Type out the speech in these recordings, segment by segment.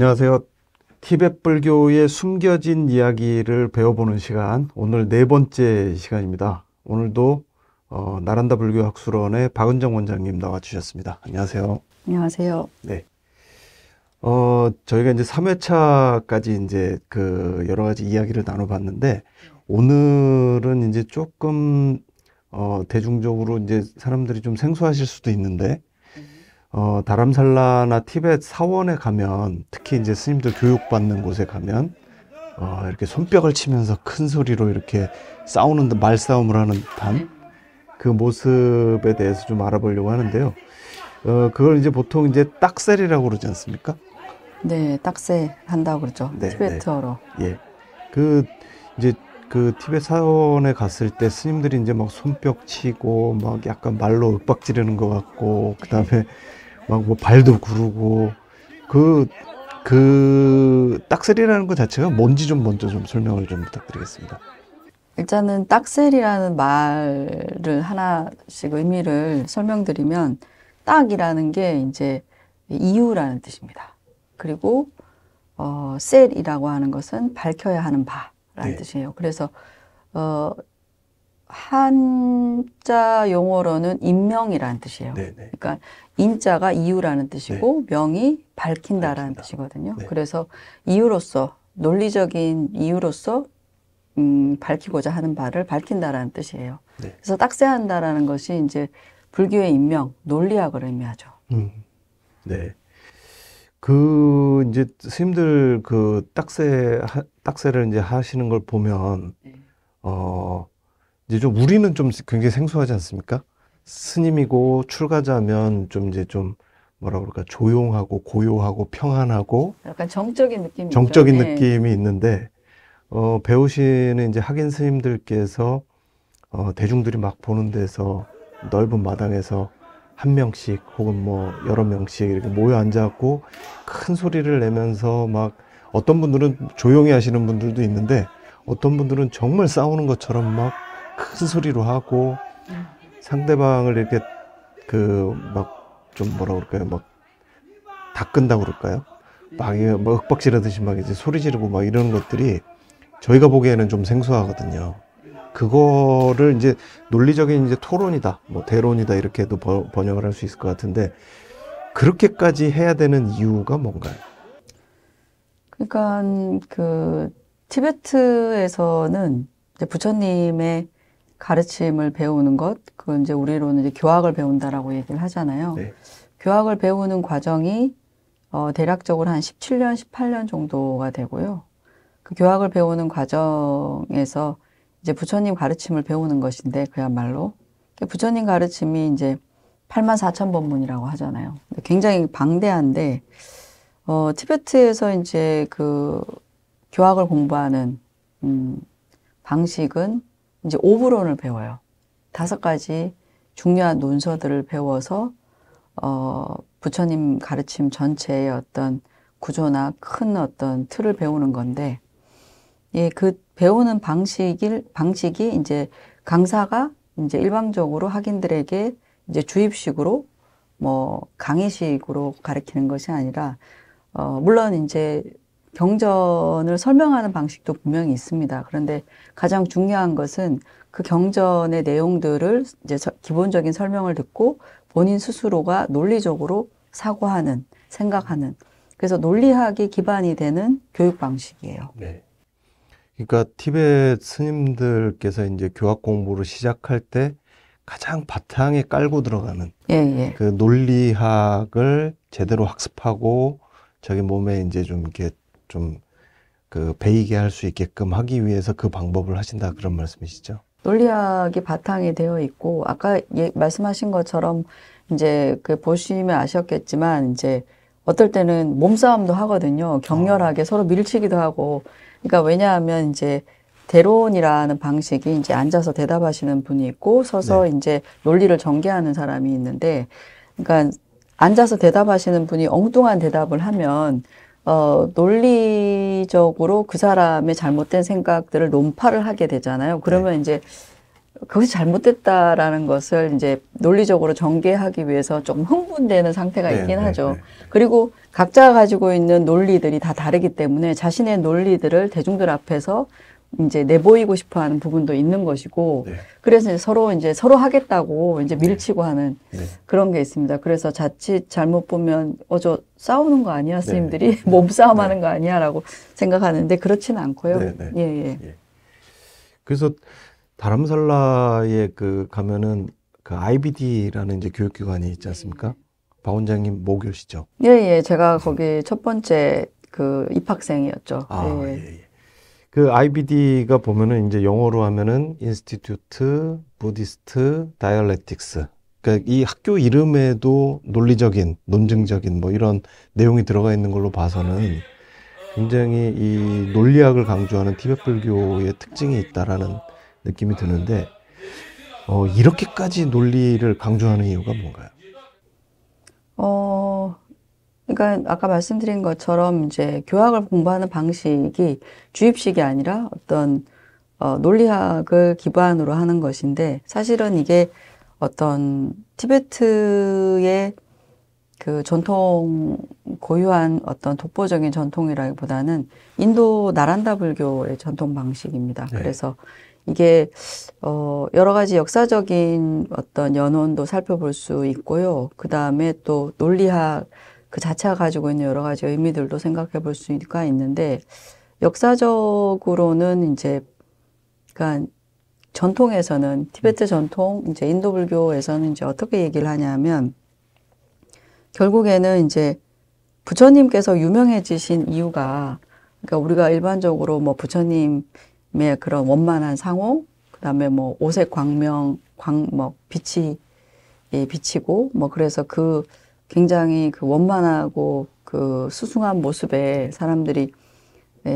안녕하세요. 티베트 불교의 숨겨진 이야기를 배워보는 시간, 오늘 네 번째 시간입니다. 오늘도 나란다 불교학술원의 박은정 원장님 나와주셨습니다. 안녕하세요. 안녕하세요. 네. 저희가 이제 3회차까지 이제 그 여러 가지 이야기를 나눠봤는데, 오늘은 이제 조금, 대중적으로 이제 사람들이 좀 생소하실 수도 있는데, 다람살라나 티베트 사원에 가면, 특히 이제 스님들 교육받는 곳에 가면, 이렇게 손뼉을 치면서 큰 소리로 이렇게 싸우는, 말싸움을 하는 듯한 그 모습에 대해서 좀 알아보려고 하는데요. 그걸 이제 보통 이제 딱셀이라고 그러지 않습니까? 네, 딱새 한다고 그러죠. 네, 티베트어로. 예. 이제 그 티베트 사원에 갔을 때 스님들이 이제 막 손뼉 치고 막 약간 말로 윽박 지르는 것 같고, 그 다음에 막 뭐 발도 구르고, 딱셀이라는 것 자체가 뭔지 좀 먼저 좀 설명을 좀 부탁드리겠습니다. 일단은 딱셀이라는 말을 하나씩 의미를 설명드리면, 딱이라는 게 이제 이유라는 뜻입니다. 그리고 셀이라고 하는 것은 밝혀야 하는 바라는 뜻이에요. 그래서 한자 용어로는 인명이라는 뜻이에요. 그러니까 인자가 이유라는 뜻이고 명이 밝힌다라는 뜻이거든요. 그래서 이유로서, 논리적인 이유로서 밝히고자 하는 바를 밝힌다라는 뜻이에요. 그래서 딱새한다라는 것이 이제 불교의 인명, 논리학을 의미하죠. 네. 이제 스님들 딱새를 이제 하시는 걸 보면, 이제 좀 우리는 좀 굉장히 생소하지 않습니까? 스님이고 출가자면 좀 이제 좀 뭐라 그럴까, 조용하고 고요하고 평안하고 약간 정적인 느낌이 느낌이 있는데, 배우시는 이제 학인 스님들께서 대중들이 막 보는 데서 넓은 마당에서 한 명씩 혹은 뭐 여러 명씩 이렇게 모여 앉아갖고 큰 소리를 내면서 막, 어떤 분들은 조용히 하시는 분들도 있는데 어떤 분들은 정말 싸우는 것처럼 막 큰 소리로 하고 상대방을 이렇게 막 좀 뭐라 그럴까요, 막 닦은다고 그럴까요? 막 윽박지르듯이 막 이제 소리 지르고 막 이러는 것들이 저희가 보기에는 좀 생소하거든요. 그거를 이제 논리적인 이제 토론이다, 뭐 대론이다, 이렇게도 번역을 할 수 있을 것 같은데, 그렇게까지 해야 되는 이유가 뭔가요? 그러니까 그 티베트에서는 이제 부처님의 가르침을 배우는 것, 그건 이제 우리로는 이제 교학을 배운다라고 얘기를 하잖아요. 교학을 배우는 과정이 대략적으로 한 17년, 18년 정도가 되고요. 그 교학을 배우는 과정에서 이제 부처님 가르침을 배우는 것인데, 그야말로 부처님 가르침이 이제 84,000법문이라고 하잖아요. 굉장히 방대한데, 티베트에서 이제 그 교학을 공부하는 방식은 이제 오브론을 배워요. 5가지 중요한 논서들을 배워서 부처님 가르침 전체의 어떤 구조나 큰 어떤 틀을 배우는 건데, 그 배우는 방식이 이제 강사가 이제 일방적으로 학인들에게 이제 주입식으로 뭐 강의식으로 가르치는 것이 아니라, 물론 이제 경전을 설명하는 방식도 분명히 있습니다. 그런데 가장 중요한 것은 그 경전의 내용들을 이제 기본적인 설명을 듣고 본인 스스로가 논리적으로 사고하는, 생각하는, 그래서 논리학이 기반이 되는 교육 방식이에요. 네. 그러니까 티베트 스님들께서 이제 교학 공부를 시작할 때 가장 바탕에 깔고 들어가는 그 논리학을 제대로 학습하고 자기 몸에 이제 좀 이렇게 좀 배이게 할 수 있게끔 하기 위해서 그 방법을 하신다, 그런 말씀이시죠? 논리학이 바탕이 되어 있고, 아까 말씀하신 것처럼 이제 보시면 아셨겠지만, 이제 어떨 때는 몸싸움도 하거든요. 격렬하게 서로 밀치기도 하고. 그러니까 왜냐하면 이제 대론이라는 방식이 이제 앉아서 대답하시는 분이 있고, 서서 이제 논리를 전개하는 사람이 있는데, 그러니까 앉아서 대답하시는 분이 엉뚱한 대답을 하면 논리적으로 그 사람의 잘못된 생각들을 논파를 하게 되잖아요. 그러면 이제 그것이 잘못됐다라는 것을 이제 논리적으로 전개하기 위해서 조금 흥분되는 상태가 네, 있긴 네, 하죠. 네. 그리고 각자가 가지고 있는 논리들이 다 다르기 때문에 자신의 논리들을 대중들 앞에서 이제 내보이고 싶어 하는 부분도 있는 것이고, 네. 그래서 이제 서로 하겠다고 이제 밀치고 하는 네. 그런 게 있습니다. 그래서 자칫 잘못 보면, 저 싸우는 거 아니야? 스님들이 네. 몸싸움 네. 하는 거 아니야? 라고 생각하는데 그렇지는 않고요. 네, 네. 예, 예. 예. 그래서 다람살라에 가면은 그 IBD라는 이제 교육기관이 있지 않습니까? 박 원장님 모교시죠? 예, 예. 제가 거기 첫 번째 그 입학생이었죠. 아, 예. 예, 예. 그 IBD가 보면은 이제 영어로 하면은 인스티튜트 부디스트 다이얼렉틱스. 그러니까 이 학교 이름에도 논리적인, 논증적인 뭐 이런 내용이 들어가 있는 걸로 봐서는 굉장히 이 논리학을 강조하는 티베트 불교의 특징이 있다라는 느낌이 드는데, 이렇게까지 논리를 강조하는 이유가 뭔가요? 그러니까 아까 말씀드린 것처럼 이제 교학을 공부하는 방식이 주입식이 아니라 어떤 논리학을 기반으로 하는 것인데, 사실은 이게 어떤 티베트의 그 전통, 고유한 어떤 독보적인 전통이라기보다는 인도 나란다 불교의 전통 방식입니다. 네. 그래서 이게 여러 가지 역사적인 어떤 연원도 살펴볼 수 있고요. 그 다음에 또 논리학 그 자체가 가지고 있는 여러 가지 의미들도 생각해 볼 수가 있는데, 역사적으로는 이제 그러니까 전통에서는 티베트 전통, 이제 인도 불교에서는 이제 어떻게 얘기를 하냐면, 결국에는 이제 부처님께서 유명해지신 이유가, 그러니까 우리가 일반적으로 뭐 부처님의 그런 원만한 상호, 그 다음에 뭐 오색 광명, 뭐 빛이 비치고, 뭐 그래서 그 굉장히 그 원만하고 그 수숭한 모습에 사람들이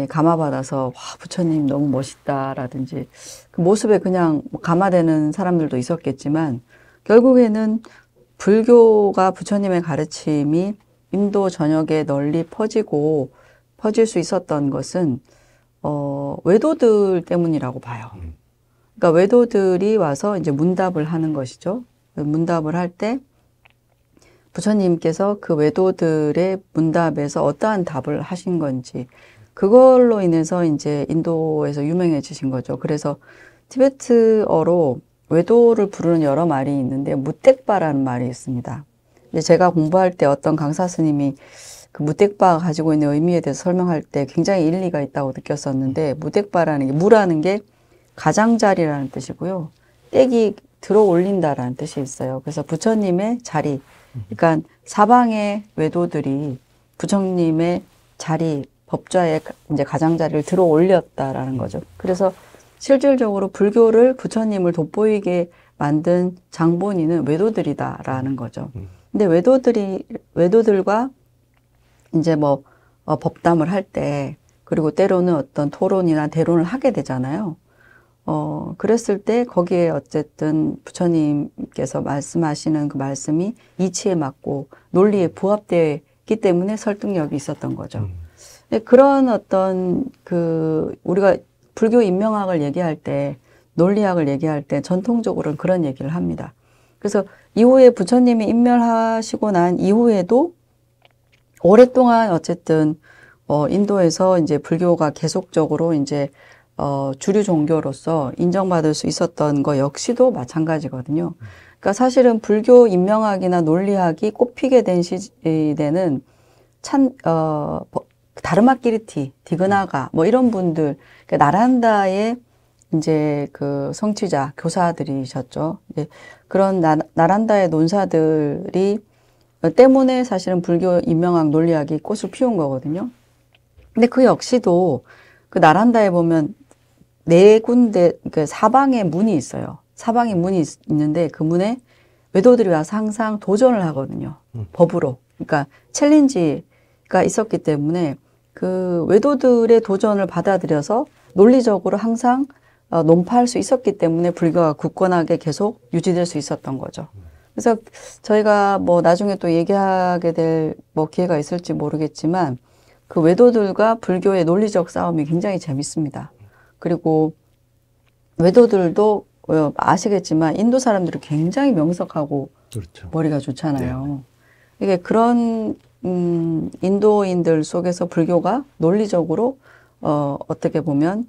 감화받아서, 와, 부처님 너무 멋있다라든지, 그 모습에 그냥 감화되는 사람들도 있었겠지만, 결국에는 불교가 부처님의 가르침이 인도 전역에 널리 퍼질 수 있었던 것은, 외도들 때문이라고 봐요. 그러니까 외도들이 와서 이제 문답을 하는 것이죠. 문답을 할 때, 부처님께서 그 외도들의 문답에서 어떠한 답을 하신 건지, 그걸로 인해서 이제 인도에서 유명해지신 거죠. 그래서 티베트어로 외도를 부르는 여러 말이 있는데, 무택바라는 말이 있습니다. 근데 제가 공부할 때 어떤 강사 스님이 그 무택바가 가지고 있는 의미에 대해서 설명할 때 굉장히 일리가 있다고 느꼈었는데, 무택바라는 게, 무라는 게 가장자리라는 뜻이고요. 떼기 들어 올린다라는 뜻이 있어요. 그래서 부처님의 자리, 그러니까 사방의 외도들이 부처님의 자리, 법좌의 이제 가장자리를 들어 올렸다라는 거죠. 그래서 실질적으로 불교를 부처님을 돋보이게 만든 장본인은 외도들이다라는 거죠. 근데 외도들과 이제 뭐 법담을 할 때, 그리고 때로는 어떤 토론이나 대론을 하게 되잖아요. 그랬을 때 거기에 어쨌든 부처님께서 말씀하시는 그 말씀이 이치에 맞고 논리에 부합되기 때문에 설득력이 있었던 거죠. 그런 어떤 우리가 불교 인명학을 얘기할 때, 논리학을 얘기할 때 전통적으로는 그런 얘기를 합니다. 그래서 이후에 부처님이 인멸하시고 난 이후에도 오랫동안 어쨌든 인도에서 이제 불교가 계속적으로 이제 주류 종교로서 인정받을 수 있었던 거 역시도 마찬가지거든요. 그러니까 사실은 불교 인명학이나 논리학이 꽃피게 된 시대는 다르마키르티, 디그나가 뭐 이런 분들, 그러니까 나란다의 이제 그 성취자, 교사들이셨죠. 그런 나란다의 논사들이 때문에 사실은 불교 인명학 논리학이 꽃을 피운 거거든요. 근데 그 역시도 그 나란다에 보면 네 군데, 그 사방에 문이 있어요. 사방에 문이 있는데 그 문에 외도들이 와서 항상 도전을 하거든요. 법으로. 그러니까 챌린지가 있었기 때문에 그 외도들의 도전을 받아들여서 논리적으로 항상 논파할 수 있었기 때문에 불교가 굳건하게 계속 유지될 수 있었던 거죠. 그래서 저희가 뭐 나중에 또 얘기하게 될 뭐 기회가 있을지 모르겠지만, 그 외도들과 불교의 논리적 싸움이 굉장히 재밌습니다. 그리고 외도들도 아시겠지만 인도 사람들이 굉장히 명석하고 그렇죠. 머리가 좋잖아요. 이게 그런 인도인들 속에서 불교가 논리적으로 어떻게 보면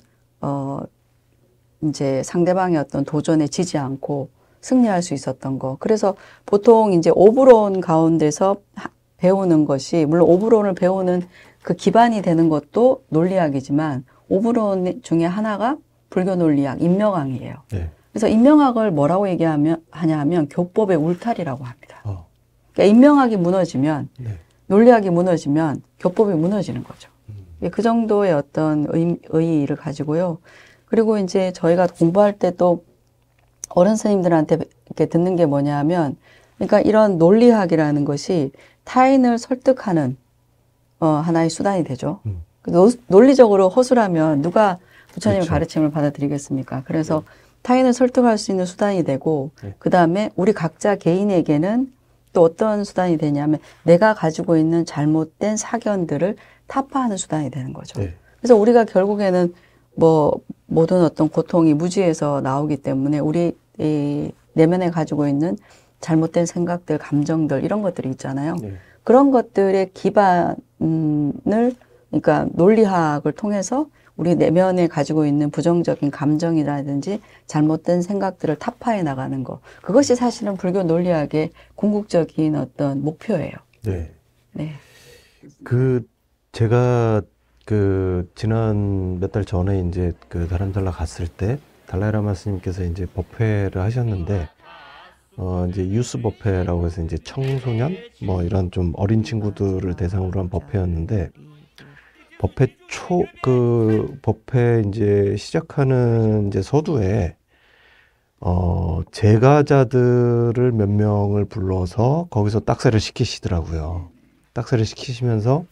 이제 상대방의 어떤 도전에 지지 않고 승리할 수 있었던 거. 그래서 보통 이제 오브론 가운데서 배우는 것이, 물론 오브론을 배우는 그 기반이 되는 것도 논리학이지만 오브론 중에 하나가 불교 논리학, 인명학이에요. 네. 그래서 인명학을 뭐라고 하냐 하면 교법의 울타리라고 합니다. 그러니까 인명학이 무너지면, 네. 논리학이 무너지면 교법이 무너지는 거죠. 그 정도의 어떤 의의를 가지고요. 그리고 이제 저희가 공부할 때 또 어른 스님들한테 이렇게 듣는 게 뭐냐면, 그러니까 이런 논리학이라는 것이 타인을 설득하는 하나의 수단이 되죠. 논리적으로 허술하면 누가 부처님의 그렇죠. 가르침을 받아들이겠습니까? 그래서 타인을 설득할 수 있는 수단이 되고, 그 다음에 우리 각자 개인에게는 또 어떤 수단이 되냐면 내가 가지고 있는 잘못된 사견들을 타파하는 수단이 되는 거죠. 네. 그래서 우리가 결국에는 뭐 모든 어떤 고통이 무지에서 나오기 때문에 우리 이 내면에 가지고 있는 잘못된 생각들, 감정들 이런 것들이 있잖아요. 네. 그런 것들의 기반을 그러니까 논리학을 통해서 우리 내면에 가지고 있는 부정적인 감정이라든지 잘못된 생각들을 타파해 나가는 거. 그것이 사실은 불교 논리학의 궁극적인 어떤 목표예요. 네. 네. 제가 지난 몇 달 전에 이제 다람살라 갔을 때 달라이라마 스님께서 이제 법회를 하셨는데, 이제 유스 법회라고 해서 이제 청소년 뭐 이런 좀 어린 친구들을 대상으로 한 법회였는데, 법회 이제 시작하는 이제 서두에 제가자들을 몇 명을 불러서 거기서 딱새를 시키시더라고요. 딱새를 시키시면서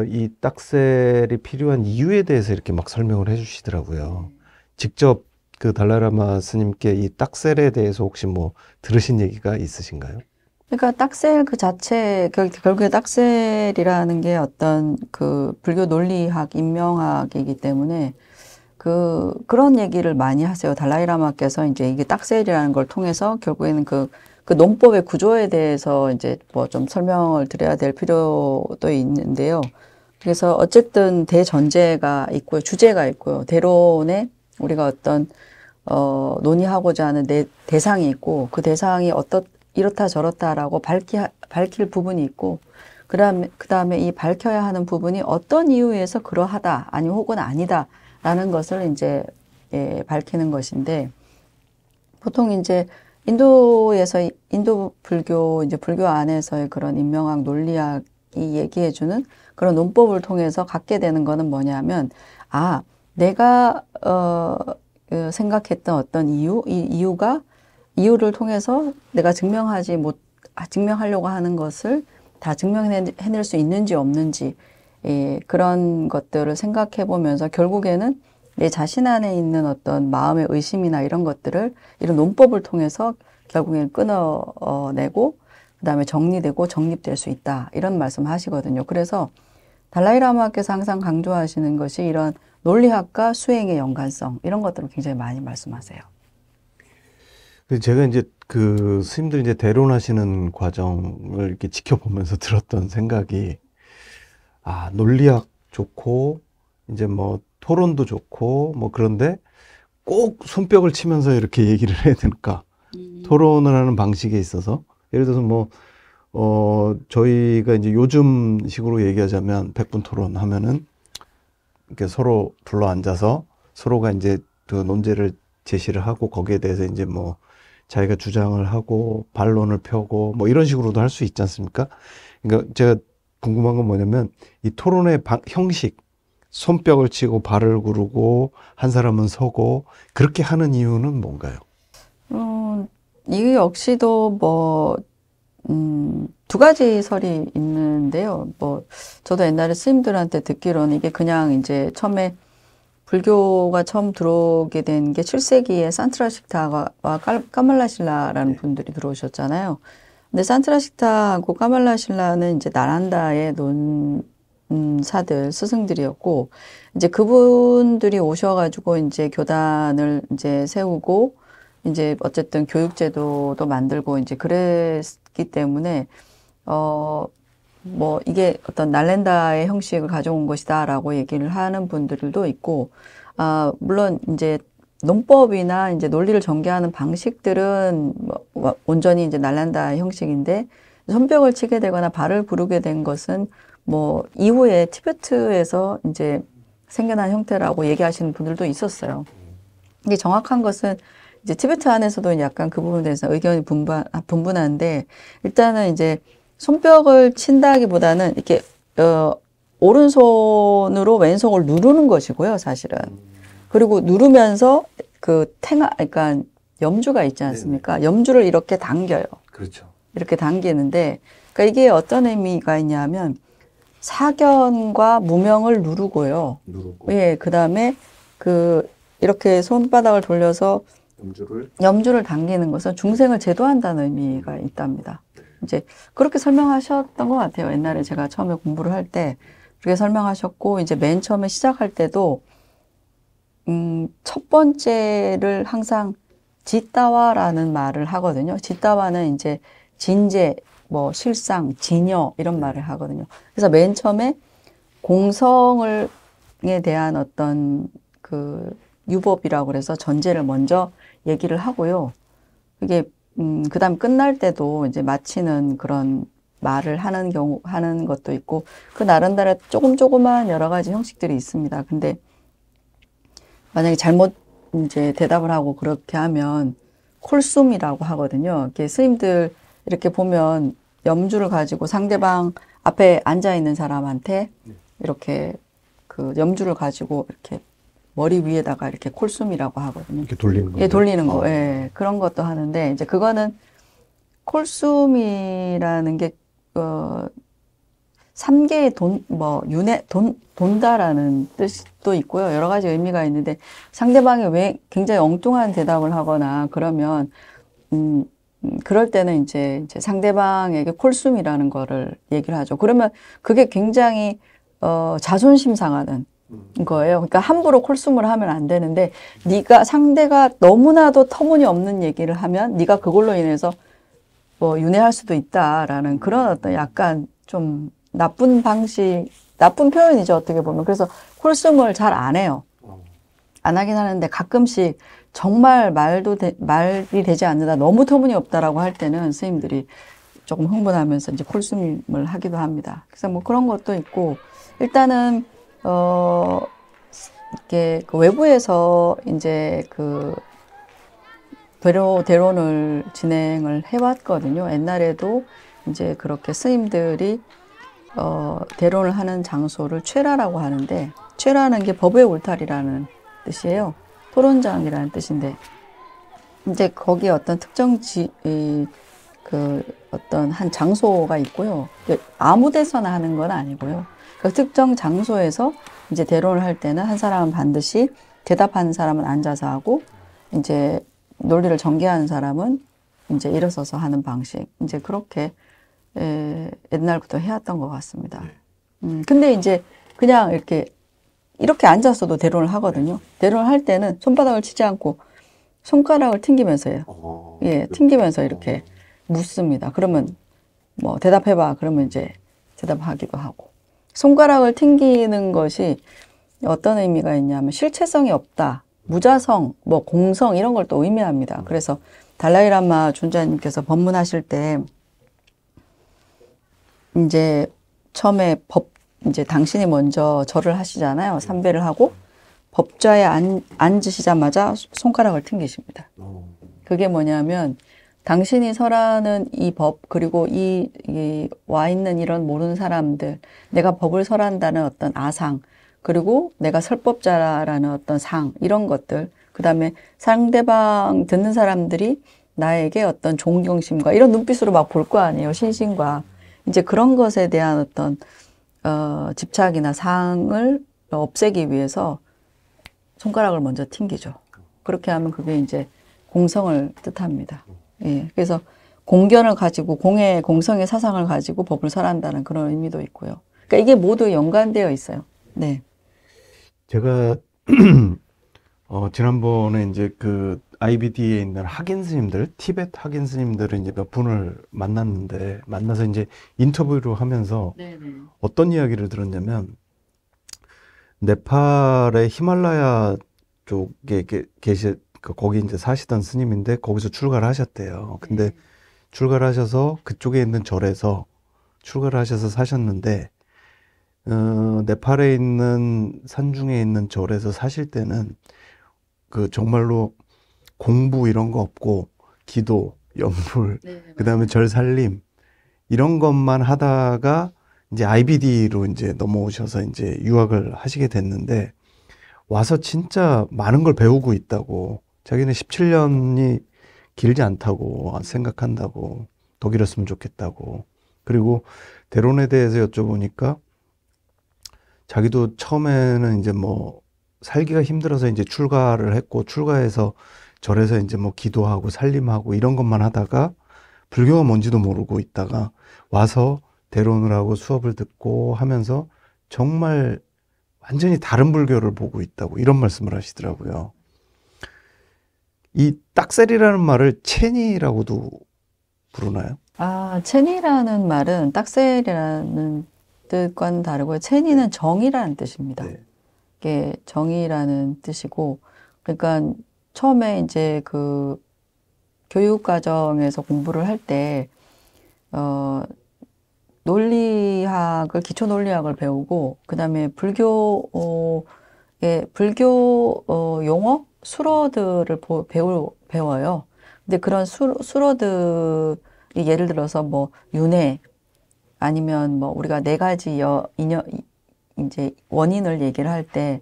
이 딱새리 필요한 이유에 대해서 이렇게 막 설명을 해주시더라고요. 직접 달라이라마 스님께 이 딱셀에 대해서 혹시 뭐 들으신 얘기가 있으신가요? 그러니까 딱셀 그 자체, 결국에 딱셀이라는 게 어떤 그 불교 논리학, 인명학이기 때문에 그런 얘기를 많이 하세요. 달라이라마께서 이제 이게 딱셀이라는 걸 통해서 결국에는 그 논법의 구조에 대해서 이제 뭐 좀 설명을 드려야 될 필요도 있는데요. 그래서 어쨌든 대전제가 있고요. 주제가 있고요. 대론에 우리가 어떤 논의하고자 하는 대상이 있고, 그 대상이 이렇다 저렇다라고 밝힐 부분이 있고, 그다음에 이 밝혀야 하는 부분이 어떤 이유에서 그러하다, 아니면 혹은 아니다라는 것을 이제 밝히는 것인데, 보통 이제 인도에서 인도 불교 이제 불교 안에서의 그런 인명학 논리학이 얘기해주는 그런 논법을 통해서 갖게 되는 거는 뭐냐면, 내가 생각했던 어떤 이유를 통해서 내가 증명하려고 하는 것을 다 증명해낼 수 있는지 없는지, 그런 것들을 생각해 보면서 결국에는 내 자신 안에 있는 어떤 마음의 의심이나 이런 것들을 이런 논법을 통해서 결국에는 끊어내고 그다음에 정리되고 정립될 수 있다, 이런 말씀 하시거든요. 그래서 달라이라마께서 항상 강조하시는 것이 이런 논리학과 수행의 연관성, 이런 것들을 굉장히 많이 말씀하세요. 제가 이제 스님들 이제 대론하시는 과정을 이렇게 지켜보면서 들었던 생각이, 논리학 좋고 이제 뭐 토론도 좋고 뭐 그런데 꼭 손뼉을 치면서 이렇게 얘기를 해야 될까? 토론을 하는 방식에 있어서 예를 들어서 뭐 저희가 이제 요즘 식으로 얘기하자면 100분 토론 하면은 이렇게 서로 둘러 앉아서 서로가 이제 그 논제를 제시를 하고 거기에 대해서 이제 뭐 자기가 주장을 하고 반론을 펴고 뭐 이런 식으로도 할 수 있지 않습니까? 그러니까 제가 궁금한 건 뭐냐면 이 토론의 형식, 손뼉을 치고 발을 구르고 한 사람은 서고 그렇게 하는 이유는 뭔가요? 이 역시도 뭐 두 가지 설이 있는데요. 뭐 저도 옛날에 스님들한테 듣기로는 이게 그냥 이제 처음에 불교가 처음 들어오게 된 게 7세기에 산트라식타와 까말라실라라는 분들이 들어오셨잖아요. 근데 산트라식타하고 까말라실라는 이제 나란다의 사들, 스승들이었고, 이제 그분들이 오셔가지고 이제 교단을 이제 세우고, 이제 어쨌든 교육제도도 만들고 이제 그랬기 때문에, 뭐 이게 어떤 날랜다의 형식을 가져온 것이다라고 얘기를 하는 분들도 있고, 물론 이제 논법이나 이제 논리를 전개하는 방식들은 뭐 온전히 이제 날란다 형식인데, 손뼉을 치게 되거나 발을 부르게 된 것은 뭐 이후에 티베트에서 이제 생겨난 형태라고 얘기하시는 분들도 있었어요. 이게 정확한 것은 이제 티베트 안에서도 약간 그 부분에 대해서 의견이 분분한데, 일단은 이제 손뼉을 친다기보다는 이렇게 오른손으로 왼손을 누르는 것이고요, 사실은. 그리고 누르면서 그러니까 염주가 있지 않습니까? 염주를 이렇게 당겨요. 그렇죠. 이렇게 당기는데, 그러니까 이게 어떤 의미가 있냐면 사견과 무명을 누르고요. 예, 그 다음에 이렇게 손바닥을 돌려서 염주를 당기는 것은 중생을 제도한다는 의미가 있답니다. 이제 그렇게 설명하셨던 것 같아요. 옛날에 제가 처음에 공부를 할 때 그렇게 설명하셨고, 이제 맨 처음에 시작할 때도 첫 번째를 항상 지따와라는 말을 하거든요. 지따와는 이제 진제, 뭐 실상, 진여 이런 말을 하거든요. 그래서 맨 처음에 공성에 대한 어떤 유법이라고 그래서 전제를 먼저 얘기를 하고요. 그게 그다음 끝날 때도 이제 마치는 그런 말을 하는 것도 있고, 그 나름대로 조그만 여러 가지 형식들이 있습니다. 근데 만약에 잘못 이제 대답을 하고 그렇게 하면 콜숨이라고 하거든요. 이렇게 스님들 이렇게 보면 염주를 가지고 상대방 앞에 앉아 있는 사람한테 이렇게 염주를 가지고 이렇게 머리 위에다가 이렇게 콜숨이라고 하거든요. 이렇게 돌리는 거. 예, 돌리는 거. 예, 그런 것도 하는데, 이제 그거는 콜숨이라는 게, 3개의 돈다라는 뜻도 있고요. 여러 가지 의미가 있는데, 상대방이 왜 굉장히 엉뚱한 대답을 하거나 그러면, 그럴 때는 이제 상대방에게 콜숨이라는 거를 얘기를 하죠. 그러면 그게 굉장히, 자존심 상하는 거예요. 그러니까 함부로 콜숨을 하면 안 되는데, 상대가 너무나도 터무니없는 얘기를 하면 네가 그걸로 인해서 뭐 윤회할 수도 있다라는 그런 어떤 약간 좀 나쁜 표현이죠, 어떻게 보면. 그래서 콜숨을 잘 안 해요. 안 하긴 하는데, 가끔씩 정말 말이 되지 않는다, 너무 터무니없다라고 할 때는 스님들이 조금 흥분하면서 이제 콜숨을 하기도 합니다. 그래서 뭐 그런 것도 있고, 일단은 이렇게 외부에서 이제 대론을 진행을 해왔거든요. 옛날에도 이제 그렇게 스님들이 대론을 하는 장소를 최라라고 하는데, 최라는 게 법의 울타리라는 뜻이에요. 토론장이라는 뜻인데, 이제 거기에 어떤 특정 어떤 한 장소가 있고요. 아무 데서나 하는 건 아니고요. 그 특정 장소에서 이제 대론을 할 때는 한 사람은 반드시 대답하는 사람은 앉아서 하고, 이제 논리를 전개하는 사람은 이제 일어서서 하는 방식. 이제 그렇게 옛날부터 해왔던 것 같습니다. 근데 이제 그냥 이렇게 앉아서도 대론을 하거든요. 대론을 할 때는 손바닥을 치지 않고 손가락을 튕기면서 해요. 예, 튕기면서 이렇게 묻습니다. 그러면 뭐 대답해봐. 그러면 이제 대답하기도 하고. 손가락을 튕기는 것이 어떤 의미가 있냐면 실체성이 없다, 무자성, 뭐 공성 이런 걸 또 의미합니다. 그래서 달라이라마 존자님께서 법문하실 때 이제 처음에 이제 당신이 먼저 절을 하시잖아요. 삼배를 하고 법좌에 앉으시자마자 손가락을 튕기십니다. 그게 뭐냐면 당신이 설하는 이 법, 그리고 와 있는 이런 모르는 사람들, 내가 법을 설한다는 어떤 아상, 그리고 내가 설법자라는 어떤 상, 이런 것들, 그 다음에 상대방 듣는 사람들이 나에게 어떤 존경심과 이런 눈빛으로 막 볼 거 아니에요. 신심과. 이제 그런 것에 대한 어떤, 집착이나 상을 없애기 위해서 손가락을 먼저 튕기죠. 그렇게 하면 그게 이제 공성을 뜻합니다. 예. 그래서 공견을 가지고 공성의 사상을 가지고 법을 설한다는 그런 의미도 있고요. 그러니까 이게 모두 연관되어 있어요. 네. 제가 지난번에 이제 그 IBD에 있는 학인 스님들, 티베트 학인 스님들을 이제 몇 분을 만나서 이제 인터뷰를 하면서 네네. 어떤 이야기를 들었냐면, 네팔의 히말라야 쪽에 거기 이제 사시던 스님인데, 거기서 출가를 하셨대요. 근데 출가를 하셔서 그쪽에 있는 절에서 출가를 하셔서 사셨는데, 네팔에 있는 산중에 있는 절에서 사실 때는 그 정말로 공부 이런 거 없고 기도, 연불, 그다음에 절 살림 이런 것만 하다가 이제 IBD로 이제 넘어오셔서 이제 유학을 하시게 됐는데, 와서 진짜 많은 걸 배우고 있다고. 자기는 17년이 길지 않다고 생각한다고. 독일었으면 좋겠다고. 그리고 대론에 대해서 여쭤보니까 자기도 처음에는 이제 뭐 살기가 힘들어서 이제 출가를 했고, 출가해서 절에서 이제 뭐 기도하고 살림하고 이런 것만 하다가 불교가 뭔지도 모르고 있다가 와서 대론을 하고 수업을 듣고 하면서 정말 완전히 다른 불교를 보고 있다고 이런 말씀을 하시더라고요. 이 딱셀이라는 말을 체니라고도 부르나요? 아, 체니라는 말은 딱셀이라는 뜻과는 다르고요. 체니는 정이라는 뜻입니다. 네. 이게 정이라는 뜻이고, 그러니까 처음에 이제 그 교육과정에서 공부를 할 때, 논리학을, 기초 논리학을 배우고, 그 다음에 불교 용어? 수로들을 배워요. 근데 그런 수로들이 예를 들어서 뭐, 윤회, 아니면 뭐, 우리가 네 가지 이제 원인을 얘기를 할 때,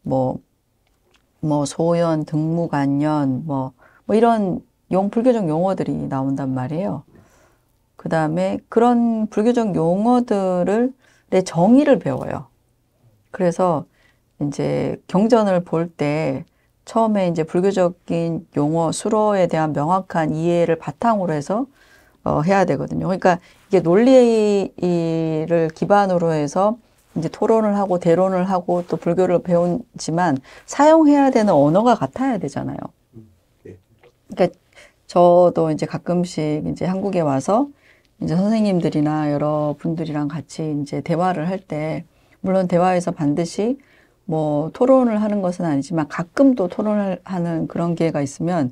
뭐 소연, 등무간연, 뭐 이런 불교적 용어들이 나온단 말이에요. 그 다음에 그런 불교적 용어들을 내 정의를 배워요. 그래서 이제 경전을 볼 때 처음에 이제 불교적인 용어, 수로에 대한 명확한 이해를 바탕으로 해서 해야 되거든요. 그러니까 이게 논리를 기반으로 해서 이제 토론을 하고 대론을 하고 또 불교를 배우지만 사용해야 되는 언어가 같아야 되잖아요. 그러니까 저도 이제 가끔씩 이제 한국에 와서 이제 선생님들이나 여러 분들이랑 같이 이제 대화를 할 때, 물론 대화에서 반드시 뭐 토론을 하는 것은 아니지만 가끔 또 토론을 하는 그런 기회가 있으면,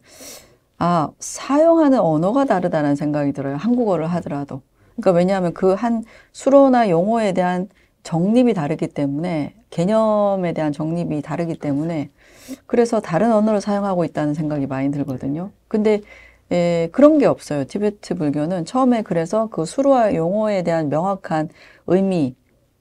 아, 사용하는 언어가 다르다는 생각이 들어요. 한국어를 하더라도. 그러니까 왜냐하면 그 한 수로나 용어에 대한 정립이 다르기 때문에, 개념에 대한 정립이 다르기 때문에, 그래서 다른 언어를 사용하고 있다는 생각이 많이 들거든요. 근데 그런 게 없어요. 티베트 불교는 처음에 그래서 그 수로와 용어에 대한 명확한 의미,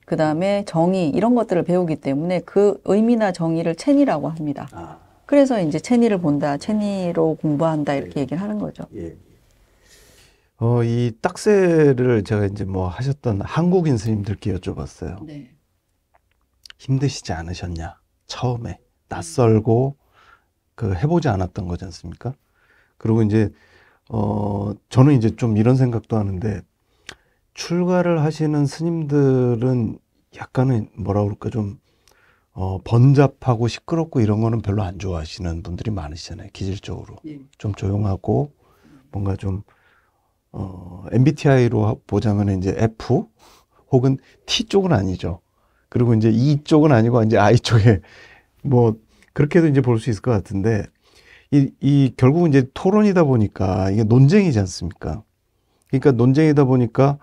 그 다음에 정의, 이런 것들을 배우기 때문에 그 의미나 정의를 체니라고 합니다. 그래서 이제 체니를 본다, 체니로 공부한다, 이렇게 얘기를 하는 거죠. 이 딱새를 제가 이제 뭐 하셨던 한국인 스님들께 여쭤봤어요. 네. 힘드시지 않으셨냐? 처음에 낯설고 그 해보지 않았던 거지 않습니까? 그리고 이제 저는 이제 좀 이런 생각도 하는데, 출가를 하시는 스님들은 약간은 뭐라 그럴까 좀 번잡하고 시끄럽고 이런 거는 별로 안 좋아하시는 분들이 많으시잖아요. 기질적으로. 좀 조용하고 뭔가 좀 MBTI로 보자면 이제 F 혹은 T 쪽은 아니죠. 그리고 이제 E 쪽은 아니고 이제 I 쪽에 뭐 그렇게도 이제 볼 수 있을 것 같은데, 결국은 이제 토론이다 보니까 이게 논쟁이지 않습니까? 그러니까 논쟁이다 보니까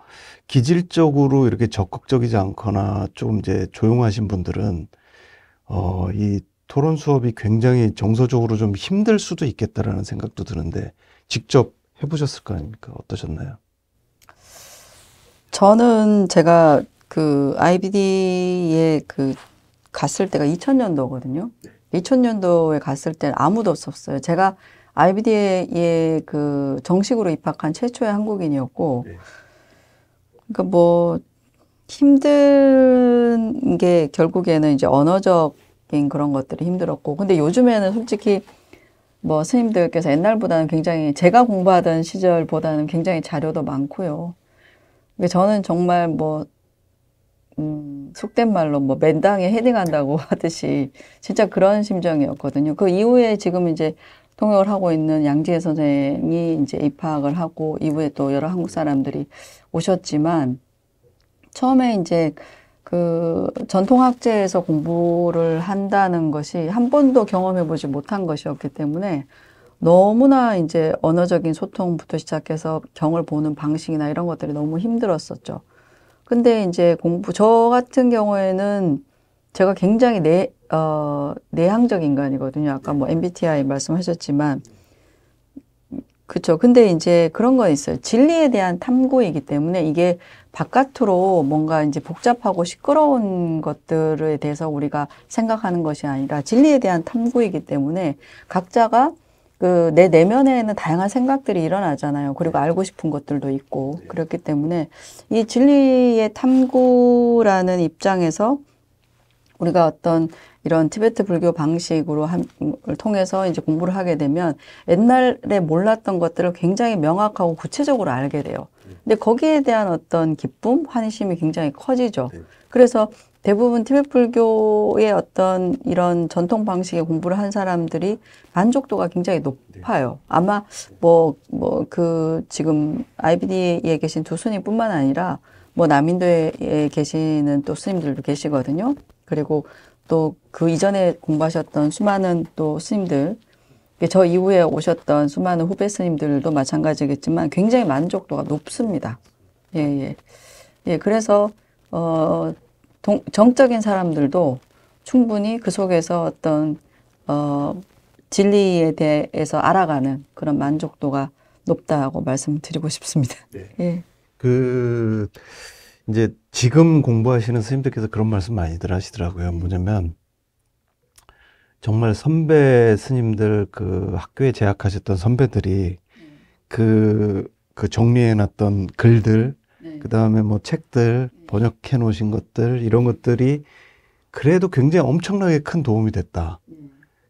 기질적으로 이렇게 적극적이지 않거나 조금 이제 조용하신 분들은 이 토론 수업이 굉장히 정서적으로 좀 힘들 수도 있겠다라는 생각도 드는데, 직접 해보셨을 거 아닙니까? 어떠셨나요? 저는 제가 그 IBD에 갔을 때가 2000년도거든요. 2000년도에 갔을 때는 아무도 없었어요. 제가 IBD에 정식으로 입학한 최초의 한국인이었고, 그러니까 뭐 힘든 게 결국에는 이제 언어적인 그런 것들이 힘들었고, 근데 요즘에는 솔직히 뭐 스님들께서 옛날보다는 굉장히, 제가 공부하던 시절보다는 굉장히 자료도 많고요. 그러니까 저는 정말 뭐 속된 말로 뭐 맨땅에 헤딩한다고 하듯이 진짜 그런 심정이었거든요. 그 이후에 지금 이제 통역을 하고 있는 양지혜 선생이 이제 입학을 하고 이후에 또 여러 한국 사람들이 오셨지만 처음에 이제 그 전통학제에서 공부를 한다는 것이 한 번도 경험해보지 못한 것이었기 때문에 너무나 이제 언어적인 소통부터 시작해서 경을 보는 방식이나 이런 것들이 너무 힘들었었죠. 근데 이제 저 같은 경우에는 제가 굉장히 내향적 인간이거든요. 아까 뭐 MBTI 말씀하셨지만. 그렇죠. 근데 이제 그런 건 있어요. 진리에 대한 탐구이기 때문에 이게 바깥으로 뭔가 이제 복잡하고 시끄러운 것들에 대해서 우리가 생각하는 것이 아니라 진리에 대한 탐구이기 때문에 각자가 그 내 내면에는 다양한 생각들이 일어나잖아요. 그리고 알고 싶은 것들도 있고 그렇기 때문에 이 진리의 탐구라는 입장에서 우리가 어떤 이런 티베트 불교 방식으로 통해서 이제 공부를 하게 되면 옛날에 몰랐던 것들을 굉장히 명확하고 구체적으로 알게 돼요. 근데 거기에 대한 어떤 기쁨, 환심이 굉장히 커지죠. 그래서 대부분 티베트 불교의 어떤 이런 전통 방식의 공부를 한 사람들이 만족도가 굉장히 높아요. 아마 지금 IBD에 계신 두 스님뿐만 아니라 뭐 남인도에 계시는 또 스님들도 계시거든요. 그리고 또 그 이전에 공부하셨던 수많은 또 스님들, 저 이후에 오셨던 수많은 후배 스님들도 마찬가지겠지만 굉장히 만족도가 높습니다. 예, 예. 예, 그래서, 정적인 사람들도 충분히 그 속에서 어떤, 진리에 대해서 알아가는 그런 만족도가 높다고 말씀드리고 싶습니다. 네. 예. 이제 지금 공부하시는 스님들께서 그런 말씀 많이들 하시더라고요. 뭐냐면, 정말 선배 스님들 그 학교에 재학하셨던 선배들이 그 정리해놨던 글들, 그 다음에 뭐 책들, 번역해 놓으신 것들, 이런 것들이 그래도 굉장히 엄청나게 큰 도움이 됐다.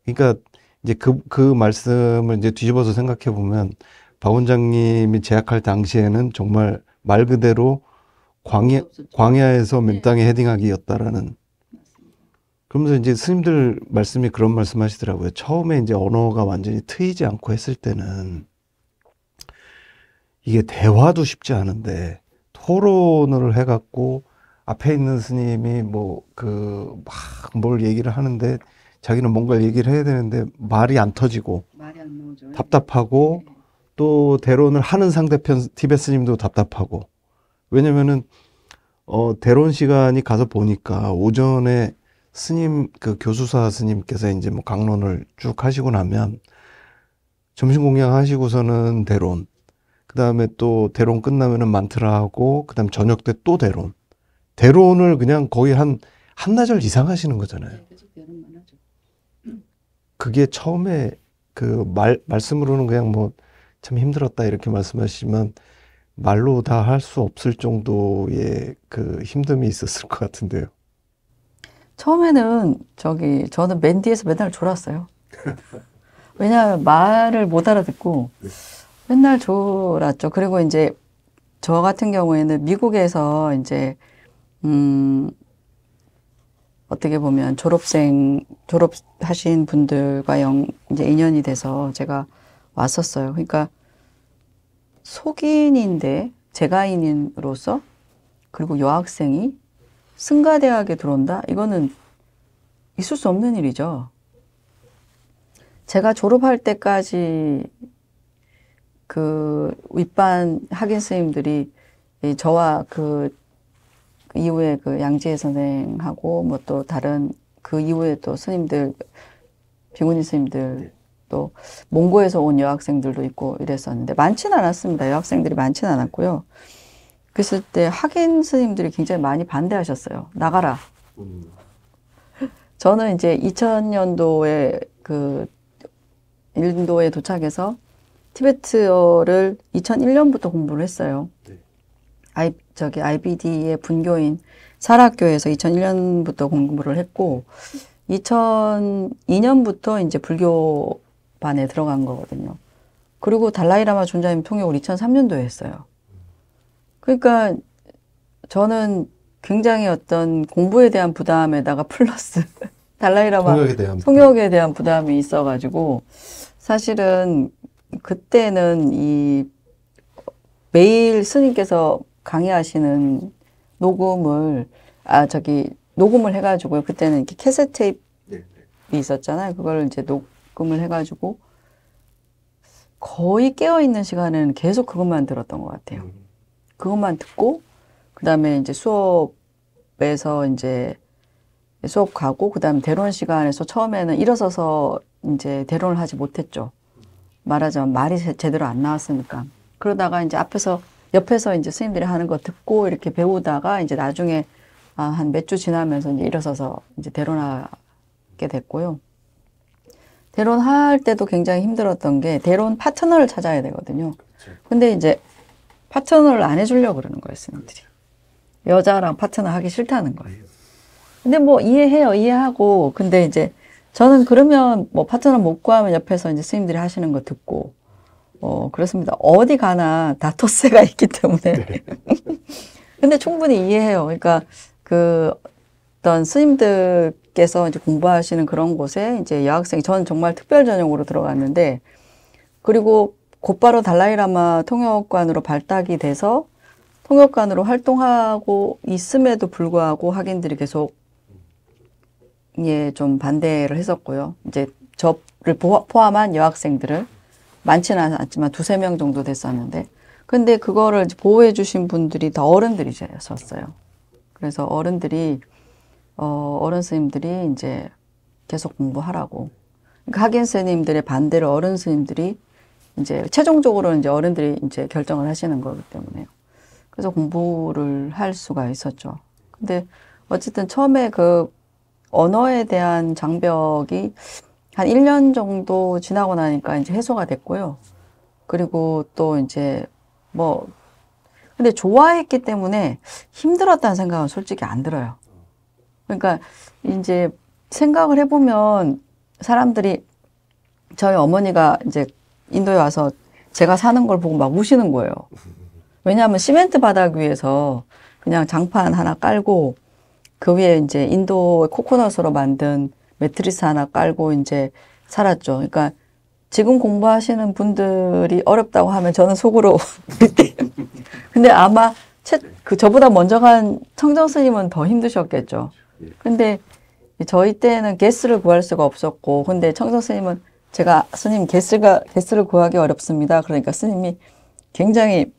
그러니까 이제 그 말씀을 이제 뒤집어서 생각해 보면 박 원장님이 재학할 당시에는 정말 말 그대로 광야에서 맨땅에 헤딩하기였다라는. 그러면서 이제 스님들 말씀이 그런 말씀 하시더라고요. 처음에 이제 언어가 완전히 트이지 않고 했을 때는 이게 대화도 쉽지 않은데 토론을 해갖고 앞에 있는 스님이 뭘 얘기를 하는데 자기는 뭔가 얘기를 해야 되는데 말이 안 터지고 말이 안 나오죠. 답답하고 또 대론을 하는 상대편 티베트 스님도 답답하고. 왜냐면은 대론 시간이 가서 보니까 오전에 스님, 그 교수사 스님께서 이제 뭐 강론을 쭉 하시고 나면 점심 공양 하시고서는 대론, 그 다음에 또 대론 끝나면은 만트라 하고, 그 다음 저녁 때 또 대론. 대론을 그냥 거의 한나절 이상 하시는 거잖아요. 계속 대론만 하죠. 그게 처음에 말씀으로는 그냥 뭐 참 힘들었다 이렇게 말씀하시지만 말로 다 할 수 없을 정도의 그 힘듦이 있었을 것 같은데요. 처음에는 저는 맨 뒤에서 맨날 졸았어요. 왜냐하면 말을 못 알아듣고 맨날 졸았죠. 그리고 이제 저 같은 경우에는 미국에서 이제 어떻게 보면 졸업하신 분들과 이제 인연이 돼서 제가 왔었어요. 그러니까 속인인데 재가인으로서 그리고 여학생이 승가대학에 들어온다? 이거는 있을 수 없는 일이죠. 제가 졸업할 때까지 그 윗반 학인 스님들이 저와 그 이후에 그 양지혜 선생하고 뭐 또 다른 그 이후에 또 스님들, 비구니 스님들 또 몽고에서 온 여학생들도 있고 이랬었는데 많지는 않았습니다. 여학생들이 많지는 않았고요. 그랬을 때 학인 스님들이 굉장히 많이 반대하셨어요. 나가라. 저는 이제 2000년도에 그 인도에 도착해서 티베트어를 2001년부터 공부를 했어요. IBD의 분교인 사라학교에서 2001년부터 공부를 했고 2002년부터 이제 불교반에 들어간 거거든요. 그리고 달라이라마 존자님 통역을 2003년도에 했어요. 그러니까 저는 굉장히 어떤 공부에 대한 부담에다가 플러스 달라이라마 통역에 대한 통역에 대한 부담이 있어가지고 사실은 그때는 이 매일 스님께서 강의하시는 녹음을 녹음을 해가지고요. 그때는 이렇게 캐세트 테이프가 네. 있었잖아요. 그걸 이제 녹음을 해가지고 거의 깨어있는 시간에는 계속 그것만 들었던 것 같아요. 그것만 듣고, 그 다음에 이제 수업에서 이제 수업 가고, 그 다음에 대론 시간에서 처음에는 일어서서 이제 대론을 하지 못했죠. 말하자면 말이 제대로 안 나왔으니까. 그러다가 이제 옆에서 이제 스님들이 하는 거 듣고 이렇게 배우다가 이제 나중에 한 몇 주 지나면서 이제 일어서서 이제 대론하게 됐고요. 대론할 때도 굉장히 힘들었던 게 대론 파트너를 찾아야 되거든요. 근데 이제 파트너를 안 해주려고 그러는 거예요, 스님들이. 여자랑 파트너 하기 싫다는 거예요. 근데 뭐 이해하고, 근데 이제 저는 그러면 뭐 파트너 못 구하면 옆에서 이제 스님들이 하시는 거 듣고, 그렇습니다. 어디 가나 다 토세가 있기 때문에. 네. 근데 충분히 이해해요. 그러니까 어떤 스님들께서 이제 공부하시는 그런 곳에 이제 여학생이, 저는 정말 특별 전형으로 들어갔는데, 그리고 곧바로 달라이라마 통역관으로 발탁이 돼서 통역관으로 활동하고 있음에도 불구하고 학인들이 계속 좀 반대를 했었고요. 이제 저를 포함한 여학생들을 많지는 않지만 2~3명 정도 됐었는데, 근데 그거를 보호해 주신 분들이 다 어른들이셨어요. 그래서 어른 스님들이 이제 계속 공부하라고. 그러니까 학인 스님들의 반대를 어른 스님들이 이제 최종적으로는 이제 어른들이 이제 결정을 하시는 거기 때문에요. 그래서 공부를 할 수가 있었죠. 근데 어쨌든 처음에 그 언어에 대한 장벽이 한 1년 정도 지나고 나니까 이제 해소가 됐고요. 그리고 또 이제 근데 좋아했기 때문에 힘들었다는 생각은 솔직히 안 들어요. 그러니까 이제 생각을 해보면 사람들이, 저희 어머니가 이제 인도에 와서 제가 사는 걸 보고 막 우시는 거예요. 왜냐하면 시멘트 바닥 위에서 그냥 장판 하나 깔고 그 위에 이제 인도의 코코넛으로 만든 매트리스 하나 깔고 이제 살았죠. 그러니까 지금 공부하시는 분들이 어렵다고 하면 저는 속으로 근데 아마 저보다 먼저 간 청정 스님은 더 힘드셨겠죠. 근데 저희 때는 게스를 구할 수가 없었고, 근데 청정 스님은 스님 게스를 구하기 어렵습니다. 그러니까 스님이 굉장히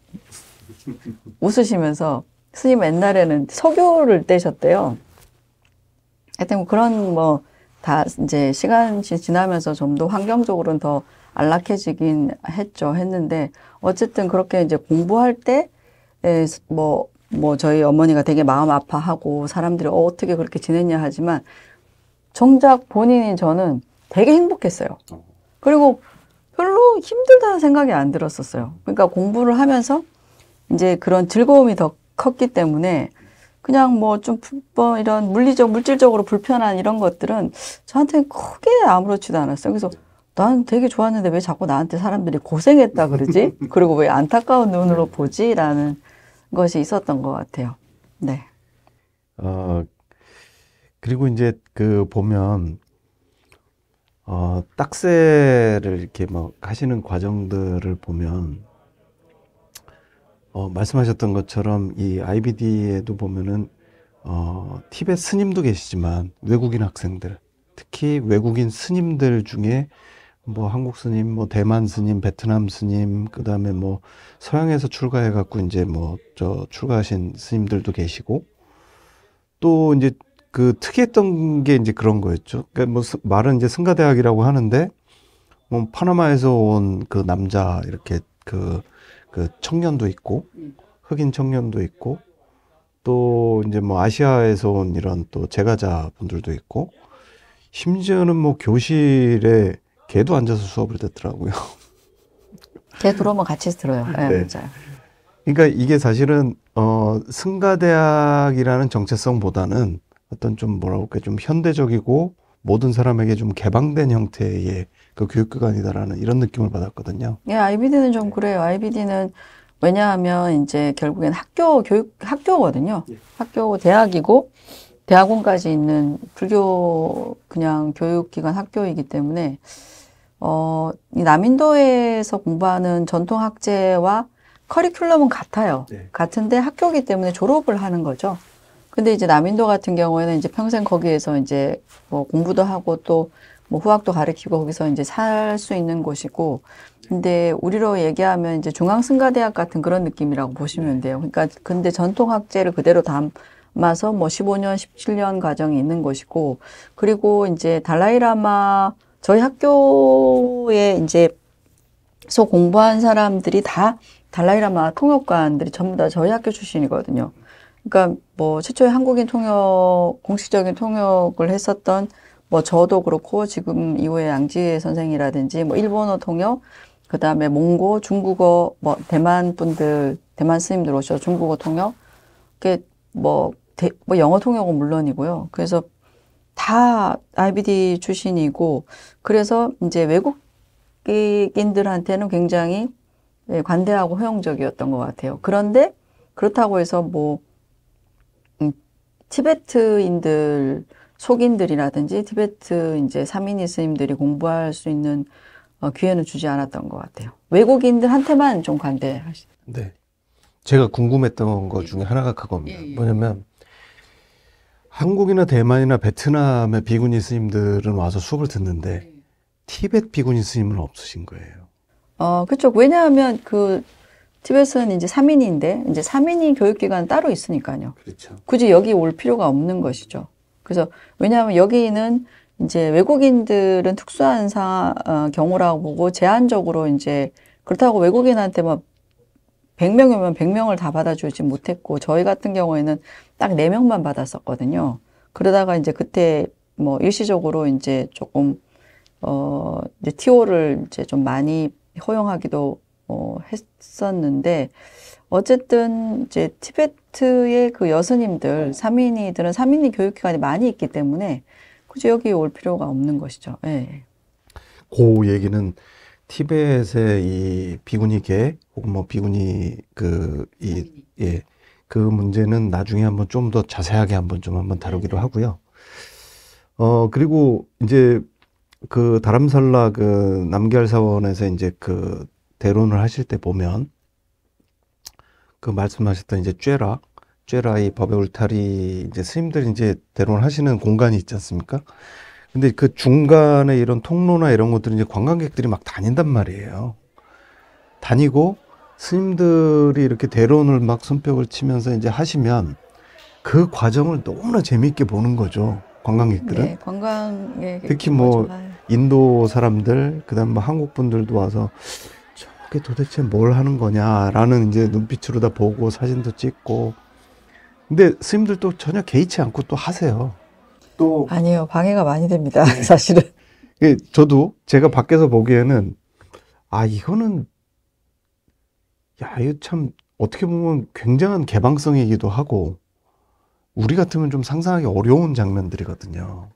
웃으시면서, 스님 옛날에는 석유를 떼셨대요. 하여튼 그런 다 이제 시간이 지나면서 좀 더 환경적으로는 더 안락해지긴 했는데, 어쨌든 그렇게 이제 공부할 때, 저희 어머니가 되게 마음 아파하고 사람들이 어떻게 그렇게 지냈냐 하지만, 정작 본인인 저는 되게 행복했어요. 그리고 별로 힘들다는 생각이 안 들었었어요. 그러니까 공부를 하면서 이제 그런 즐거움이 더 컸기 때문에 그냥 이런 물질적으로 불편한 이런 것들은 저한테는 크게 아무렇지도 않았어요. 그래서 나는 되게 좋았는데 왜 자꾸 나한테 사람들이 고생했다 그러지? 그리고 왜 안타까운 눈으로 보지? 라는 것이 있었던 것 같아요. 네. 그리고 이제 보면, 딱새를 이렇게 하시는 과정들을 보면, 말씀하셨던 것처럼 이 IBD에도 보면은, 티베트 스님도 계시지만 외국인 학생들, 특히 외국인 스님들 중에 한국 스님, 대만 스님, 베트남 스님, 그 다음에 서양에서 출가해갖고 이제 출가하신 스님들도 계시고, 또 이제 특이했던 게 이제 그런 거였죠. 그러니까 말은 이제 승가대학이라고 하는데, 파나마에서 온 그 남자, 이렇게 그 청년도 있고, 흑인 청년도 있고, 또 이제 아시아에서 온 이런 또 제가자 분들도 있고, 심지어는 교실에 개도 앉아서 수업을 듣더라고요. 개 들어오면 같이 들어요. 네, 네. 맞아요. 그러니까 이게 사실은, 승가대학이라는 정체성보다는 어떤 좀 좀 현대적이고 모든 사람에게 좀 개방된 형태의 그 교육기관이다라는 이런 느낌을 받았거든요. 예, IBD는 좀 그래요. IBD는 왜냐하면 이제 결국엔 학교거든요. 예. 학교고 대학이고 대학원까지 있는 불교 그냥 교육기관 학교이기 때문에 이 남인도에서 공부하는 전통 학제와 커리큘럼은 같아요. 네. 같은데 학교이기 때문에 졸업을 하는 거죠. 근데 이제 남인도 같은 경우에는 이제 평생 거기에서 이제 뭐 공부도 하고 또 뭐 후학도 가르치고 거기서 이제 살 수 있는 곳이고, 근데 우리로 얘기하면 이제 중앙승가대학 같은 그런 느낌이라고 보시면 돼요. 그러니까 근데 전통 학제를 그대로 담아서 뭐 15년, 17년 과정이 있는 것이고, 그리고 이제 달라이라마 저희 학교에 이제 서 공부한 사람들이 다 달라이라마 통역관들이 전부 다 저희 학교 출신이거든요. 그러니까 뭐 최초의 한국인 통역, 공식적인 통역을 했었던 뭐 저도 그렇고 지금 이후에 양지혜 선생이라든지 뭐 일본어 통역, 그 다음에 몽고, 중국어, 뭐 대만 분들, 대만 스님들 오셔서 중국어 통역, 그게 뭐 영어 통역은 물론이고요. 그래서 다 IBD 출신이고, 그래서 이제 외국인들한테는 굉장히 관대하고 허용적이었던 것 같아요. 그런데 그렇다고 해서 뭐 티베트인들, 속인들이라든지 티베트 이제 사미니 스님들이 공부할 수 있는 기회는 주지 않았던 것 같아요. 외국인들한테만 좀 관대하시. 네. 제가 궁금했던 것 중에 하나가 그겁니다. 뭐냐면 한국이나 대만이나 베트남의 비구니 스님들은 와서 수업을 듣는데 티베트 비구니 스님은 없으신 거예요. 그렇죠. 왜냐하면 그 티베트는 이제 사민인데 이제 사민이 교육기관 따로 있으니까요. 그렇죠. 굳이 여기 올 필요가 없는 것이죠. 그래서 왜냐하면 여기는 이제 외국인들은 특수한 경우라고 보고 제한적으로 이제 그렇다고 외국인한테 막 100명이면 100명을 다 받아주지 못했고 저희 같은 경우에는 딱 4명만 받았었거든요. 그러다가 이제 그때 뭐 일시적으로 이제 조금 이제 TO를 이제 좀 많이 허용하기도 했었는데 어쨌든 이제 티베트의 그 여스님들, 사민이들은 사민이 교육기관이 많이 있기 때문에 굳이 여기 올 필요가 없는 것이죠. 예. 그 얘기는 티벳의 이 비구니계 혹은 뭐 비구니 그 문제는 나중에 한번 좀 더 자세하게 한번 다루기로 하고요. 그리고 이제 그 다람살라 그 남결 사원에서 이제 그 대론을 하실 때 보면 그 말씀하셨던 이제 쬐라 이 법의 울타리 이제 스님들이 이제 대론하시는 공간이 있지 않습니까? 근데 그 중간에 이런 통로나 이런 것들은 이제 관광객들이 막 다닌단 말이에요. 다니고 스님들이 이렇게 대론을 막 손뼉을 치면서 이제 하시면 그 과정을 너무나 재미있게 보는 거죠. 관광객들은. 네, 관광객 특히 뭐 인도 사람들, 그다음 뭐 한국 분들도 와서 저게 도대체 뭘 하는 거냐라는 이제 눈빛으로 다 보고 사진도 찍고. 근데 스님들도 전혀 개의치 않고 또 하세요. 또 아니요, 방해가 많이 됩니다. 사실은. 저도 제가 밖에서 보기에는 이거는 이거 참 어떻게 보면 굉장한 개방성이기도 하고 우리 같으면 좀 상상하기 어려운 장면들이거든요.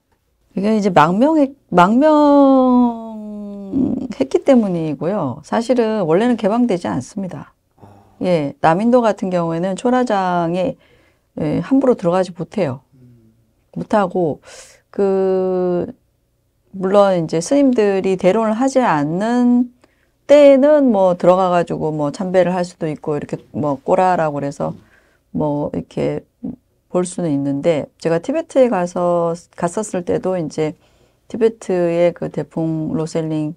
이게 이제 망명했기 때문이고요. 사실은 원래는 개방되지 않습니다. 예, 남인도 같은 경우에는 초라장에 함부로 들어가지 못해요. 못하고 물론 이제 스님들이 대론을 하지 않는 때는 뭐 들어가가지고 뭐 참배를 할 수도 있고 이렇게 뭐 꼬라라고 그래서 뭐 이렇게 볼 수는 있는데 제가 티베트에 갔었을 때도 이제 티베트의 그 대풍 로셀링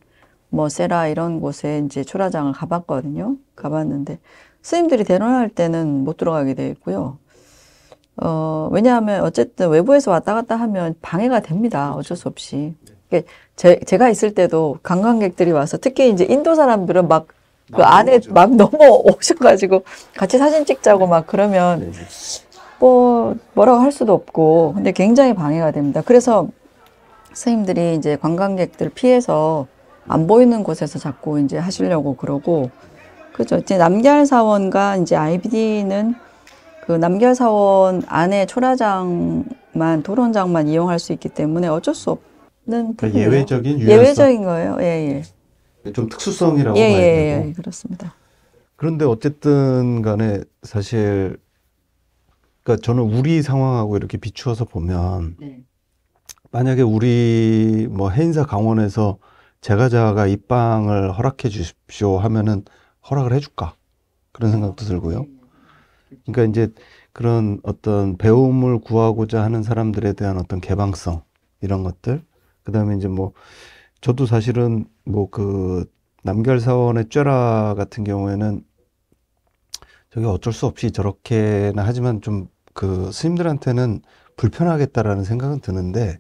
뭐 세라 이런 곳에 이제 초라장을 가봤거든요. 가봤는데 스님들이 대론할 때는 못 들어가게 돼 있고요. 왜냐하면 어쨌든 외부에서 왔다 갔다 하면 방해가 됩니다. 어쩔 수 없이. 제가 있을 때도 관광객들이 와서 특히 이제 인도 사람들은 막 그 안에 막 넘어오셔가지고 같이 사진 찍자고 막 그러면 뭐라고 할 수도 없고 근데 굉장히 방해가 됩니다. 그래서 스님들이 이제 관광객들 피해서 안 보이는 곳에서 자꾸 이제 하시려고 그러고 그죠. 이제 남걀사원과 이제 IBD는 그 남걀사원 안에 초라장만 토론장만 이용할 수 있기 때문에 어쩔 수 없는 그러니까 예외적인 예외적인 거예요. 예. 좀 특수성이라고 예, 봐야 예, 되고. 예, 그렇습니다. 그런데 어쨌든 간에 사실, 그러니까 저는 우리 상황하고 이렇게 비추어서 보면, 네. 만약에 우리 뭐 해인사 강원에서 제과자가 입방을 허락해 주십시오 하면은 허락을 해줄까? 그런 생각도 들고요. 그러니까 이제 그런 어떤 배움을 구하고자 하는 사람들에 대한 어떤 개방성, 이런 것들. 그 다음에 이제 뭐, 저도 사실은 뭐 그 남결사원의 쬐라 같은 경우에는 저게 어쩔 수 없이 저렇게나 하지만 좀 그 스님들한테는 불편하겠다라는 생각은 드는데,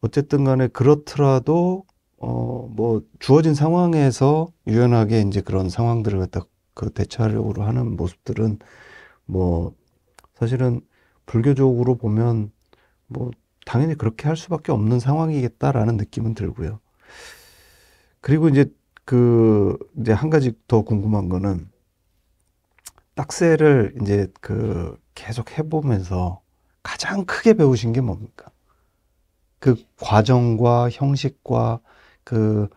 어쨌든 간에 그렇더라도 뭐 주어진 상황에서 유연하게 이제 그런 상황들을 갖다 그 대처하려고 하는 모습들은 뭐 사실은 불교적으로 보면 뭐 당연히 그렇게 할 수밖에 없는 상황이겠다라는 느낌은 들고요. 그리고 이제 한 가지 더 궁금한 거는, 딱새를 이제 그 계속 해보면서 가장 크게 배우신 게 뭡니까? 그 과정과 형식과 그,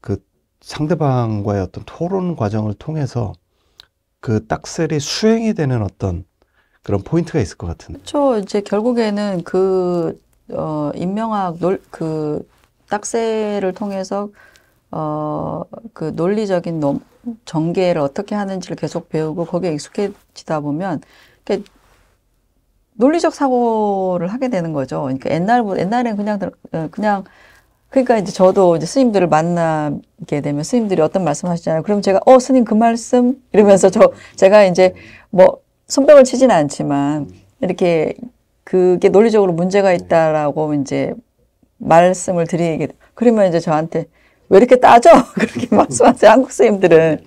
그 상대방과의 어떤 토론 과정을 통해서 그 딱셀이 수행이 되는 어떤 그런 포인트가 있을 것 같은데. 그렇죠. 이제 결국에는 인명학 그 딱새를 통해서 그 논리적인 전개를 어떻게 하는지를 계속 배우고 거기에 익숙해지다 보면 이렇게 논리적 사고를 하게 되는 거죠. 그러니까 옛날엔 그냥 그러니까 이제 저도 이제 스님들을 만나게 되면 스님들이 어떤 말씀 하시잖아요. 그럼 제가 스님 그 말씀 이러면서 제가 이제 뭐 손뼉을 치지는 않지만 이렇게 그게 논리적으로 문제가 있다라고 이제 말씀을 드리게 그러면 이제 저한테 왜 이렇게 따져? 그렇게 말씀하세요. 한국 스님들은.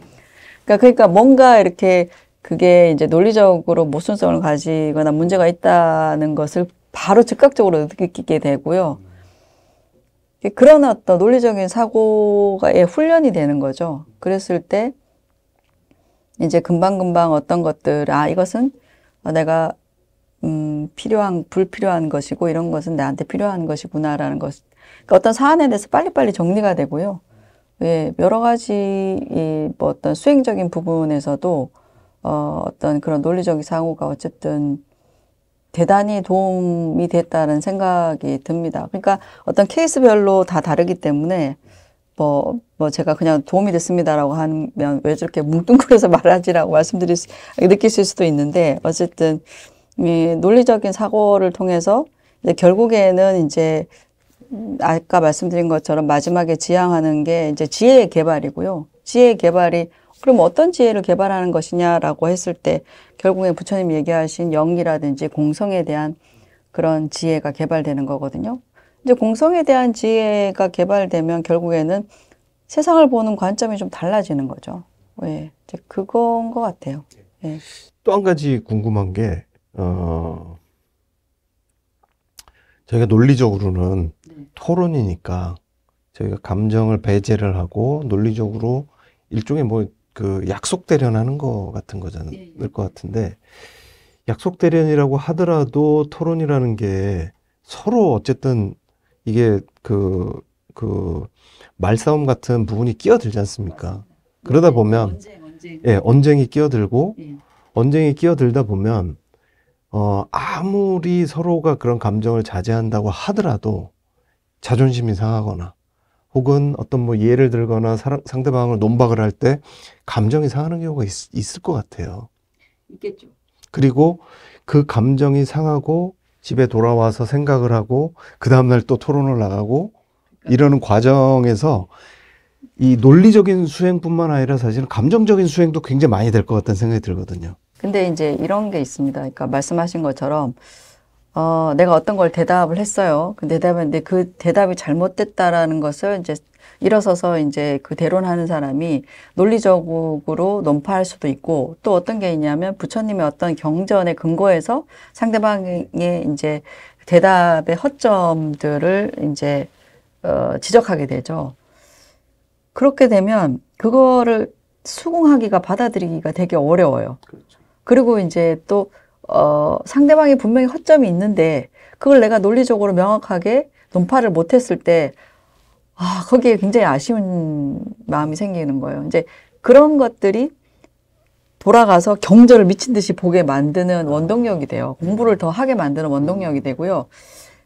그러니까 뭔가 이렇게 그게 이제 논리적으로 모순성을 가지거나 문제가 있다는 것을 바로 즉각적으로 느끼게 되고요. 그런 어떤 논리적인 사고의 훈련이 되는 거죠. 그랬을 때 이제 금방금방 어떤 것들, 이것은 내가 불필요한 것이고 이런 것은 나한테 필요한 것이구나라는 것. 그러니까 어떤 사안에 대해서 빨리빨리 정리가 되고요. 예, 여러 가지 뭐 어떤 수행적인 부분에서도 어떤 그런 논리적인 사고가 어쨌든 대단히 도움이 됐다는 생각이 듭니다. 그러니까 어떤 케이스별로 다 다르기 때문에 뭐 제가 그냥 도움이 됐습니다라고 하면 왜 저렇게 뭉뚱그려서 말하지라고 느끼실 수도 있는데 어쨌든 이 논리적인 사고를 통해서 이제 결국에는 이제 아까 말씀드린 것처럼 마지막에 지향하는 게 이제 지혜의 개발이고요. 지혜의 개발이 그럼 어떤 지혜를 개발하는 것이냐라고 했을 때 결국에 부처님이 얘기하신 영이라든지 공성에 대한 그런 지혜가 개발되는 거거든요. 이제 공성에 대한 지혜가 개발되면 결국에는 세상을 보는 관점이 좀 달라지는 거죠. 예, 이제 그건 것 같아요. 예. 또 한 가지 궁금한 게, 저희가 논리적으로는 토론이니까 저희가 감정을 배제를 하고 논리적으로 일종의 뭐 그 약속 대련하는 거 같은 거잖아요. 것 같은데, 약속 대련이라고 하더라도 토론이라는 게 서로 어쨌든 이게 그 말싸움 같은 부분이 끼어들지 않습니까? 그러다 보면 언쟁이 끼어들고 언쟁이 끼어들다 보면 아무리 서로가 그런 감정을 자제한다고 하더라도 자존심이 상하거나 혹은 어떤 뭐 예를 들거나 상대방을 논박을 할 때 감정이 상하는 경우가 있을 것 같아요. 있겠죠. 그리고 그 감정이 상하고 집에 돌아와서 생각을 하고 그 다음날 또 토론을 나가고 이러는 과정에서 이 논리적인 수행뿐만 아니라 사실은 감정적인 수행도 굉장히 많이 될 것 같다는 생각이 들거든요. 근데 이제 이런 게 있습니다. 그러니까 말씀하신 것처럼 내가 어떤 걸 대답을 했어요. 근데 그 대답이 잘못됐다라는 것을 이제 일어서서 이제 그 대론하는 사람이 논리적으로 논파할 수도 있고 또 어떤 게 있냐면 부처님의 어떤 경전에 근거해서 상대방의 이제 대답의 허점들을 이제 지적하게 되죠. 그렇게 되면 그거를 수긍하기가 받아들이기가 되게 어려워요. 그렇죠. 그리고 이제 또 상대방이 분명히 허점이 있는데 그걸 내가 논리적으로 명확하게 논파를 못했을 때 거기에 굉장히 아쉬운 마음이 생기는 거예요. 이제 그런 것들이 돌아가서 경절을 미친 듯이 보게 만드는 원동력이 돼요. 공부를 더 하게 만드는 원동력이 되고요.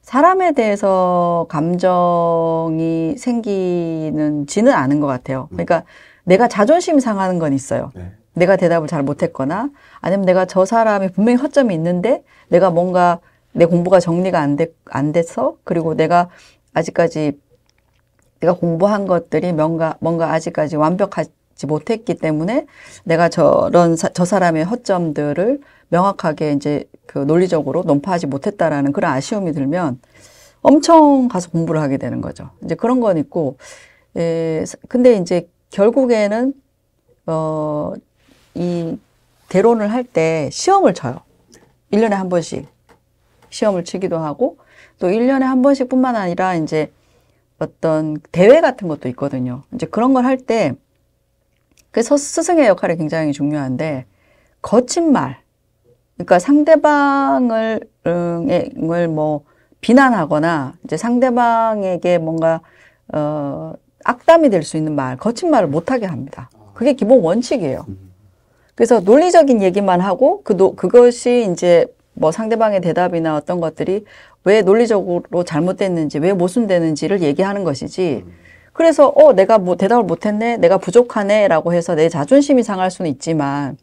사람에 대해서 감정이 생기는지는 않은 것 같아요. 그러니까 내가 자존심이 상하는 건 있어요. 네. 내가 대답을 잘 못했거나 아니면 내가 저 사람이 분명히 허점이 있는데 내가 뭔가 내 공부가 정리가 안 돼서 그리고 내가 아직까지 내가 공부한 것들이 뭔가 아직까지 완벽하지 못했기 때문에 내가 저 사람의 허점들을 명확하게 이제 그 논리적으로 논파하지 못했다라는 그런 아쉬움이 들면 엄청 가서 공부를 하게 되는 거죠. 이제 그런 건 있고, 근데 이제 결국에는, 이 대론을 할 때 시험을 쳐요. 1년에 한 번씩 시험을 치기도 하고, 또 1년에 한 번씩 뿐만 아니라 이제 어떤 대회 같은 것도 있거든요. 이제 그런 걸 할 때, 그래서 스승의 역할이 굉장히 중요한데, 거친 말, 그러니까 상대방을 뭐 비난하거나 이제 상대방에게 뭔가 악담이 될 수 있는 말, 거친 말을 못하게 합니다. 그게 기본 원칙이에요. 그래서 논리적인 얘기만 하고 그것이 이제 뭐 상대방의 대답이나 어떤 것들이 왜 논리적으로 잘못됐는지, 왜 모순되는지를 얘기하는 것이지. 그래서 내가 뭐 대답을 못했네, 내가 부족하네라고 해서 내 자존심이 상할 수는 있지만.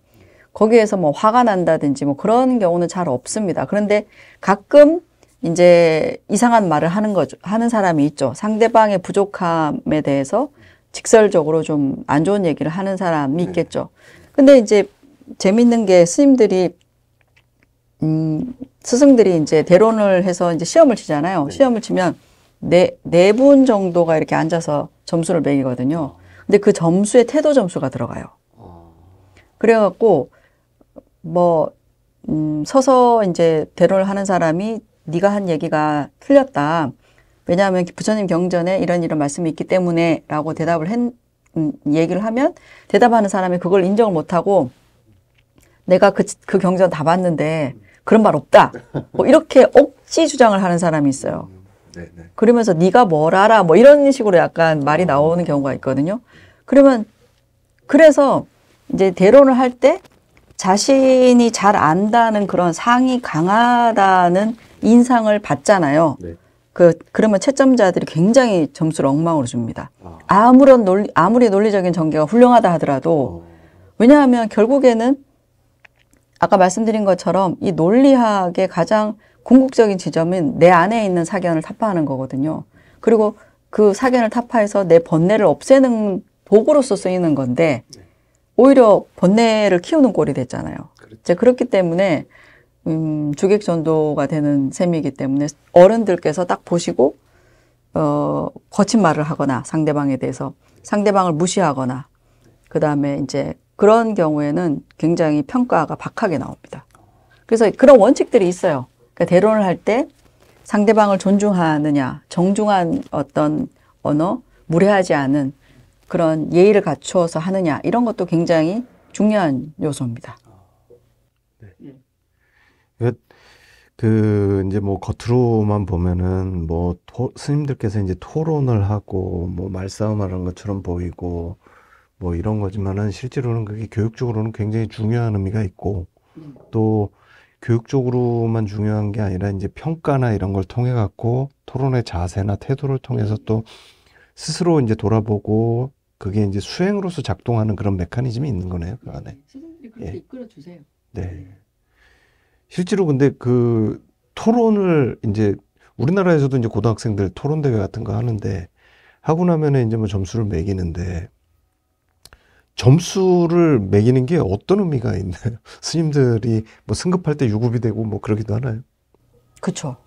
거기에서 뭐 화가 난다든지 뭐 그런 경우는 잘 없습니다. 그런데 가끔 이제 이상한 말을 하는 사람이 있죠. 상대방의 부족함에 대해서 직설적으로 좀 안 좋은 얘기를 하는 사람이 있겠죠. 근데 이제 재밌는 게 스승들이 이제 대론을 해서 이제 시험을 치잖아요. 시험을 치면 네 분 정도가 이렇게 앉아서 점수를 매기거든요. 근데 그 점수에 태도 점수가 들어가요. 그래갖고 서서 이제 대론을 하는 사람이 네가 한 얘기가 틀렸다. 왜냐하면 부처님 경전에 이런 말씀이 있기 때문에 라고 얘기를 하면 대답하는 사람이 그걸 인정을 못하고 내가 그 경전 다 봤는데 그런 말 없다. 뭐 이렇게 억지 주장을 하는 사람이 있어요. 그러면서 네가 뭘 알아? 뭐 이런 식으로 약간 말이 나오는 경우가 있거든요. 그래서 이제 대론을 할 때 자신이 잘 안다는 그런 상이 강하다는 인상을 받잖아요. 네. 그러면 채점자들이 굉장히 점수를 엉망으로 줍니다. 아무리 논리적인 전개가 훌륭하다 하더라도, 왜냐하면 결국에는 아까 말씀드린 것처럼 이 논리학의 가장 궁극적인 지점은 내 안에 있는 사견을 타파하는 거거든요. 그리고 그 사견을 타파해서 내 번뇌를 없애는 도구로서 쓰이는 건데, 오히려 번뇌를 키우는 꼴이 됐잖아요. 이제 그렇기 때문에 주객전도가 되는 셈이기 때문에 어른들께서 딱 보시고 거친 말을 하거나 상대방에 대해서 상대방을 무시하거나 그다음에 이제 그런 경우에는 굉장히 평가가 박하게 나옵니다. 그래서 그런 원칙들이 있어요. 그러니까 대론을 할 때 상대방을 존중하느냐, 정중한 어떤 언어, 무례하지 않은 그런 예의를 갖추어서 하느냐, 이런 것도 굉장히 중요한 요소입니다. 네. 이제 뭐 겉으로만 보면은 뭐 스님들께서 이제 토론을 하고 뭐 말싸움을 하는 것처럼 보이고 뭐 이런 거지만은 실제로는 그게 교육적으로는 굉장히 중요한 의미가 있고 또 교육적으로만 중요한 게 아니라 이제 평가나 이런 걸 통해 갖고 토론의 자세나 태도를 통해서 또 스스로 이제 돌아보고 그게 이제 수행으로서 작동하는 그런 메커니즘이 있는 거네요, 그 안에. 선생님들이 그렇게 이끌어 주세요. 네. 실제로 근데 그 토론을 이제 우리나라에서도 이제 고등학생들 토론 대회 같은 거 하는데 하고 나면은 이제 뭐 점수를 매기는데 점수를 매기는 게 어떤 의미가 있나요? 스님들이 뭐 승급할 때 유급이 되고 뭐 그러기도 하나요? 그렇죠.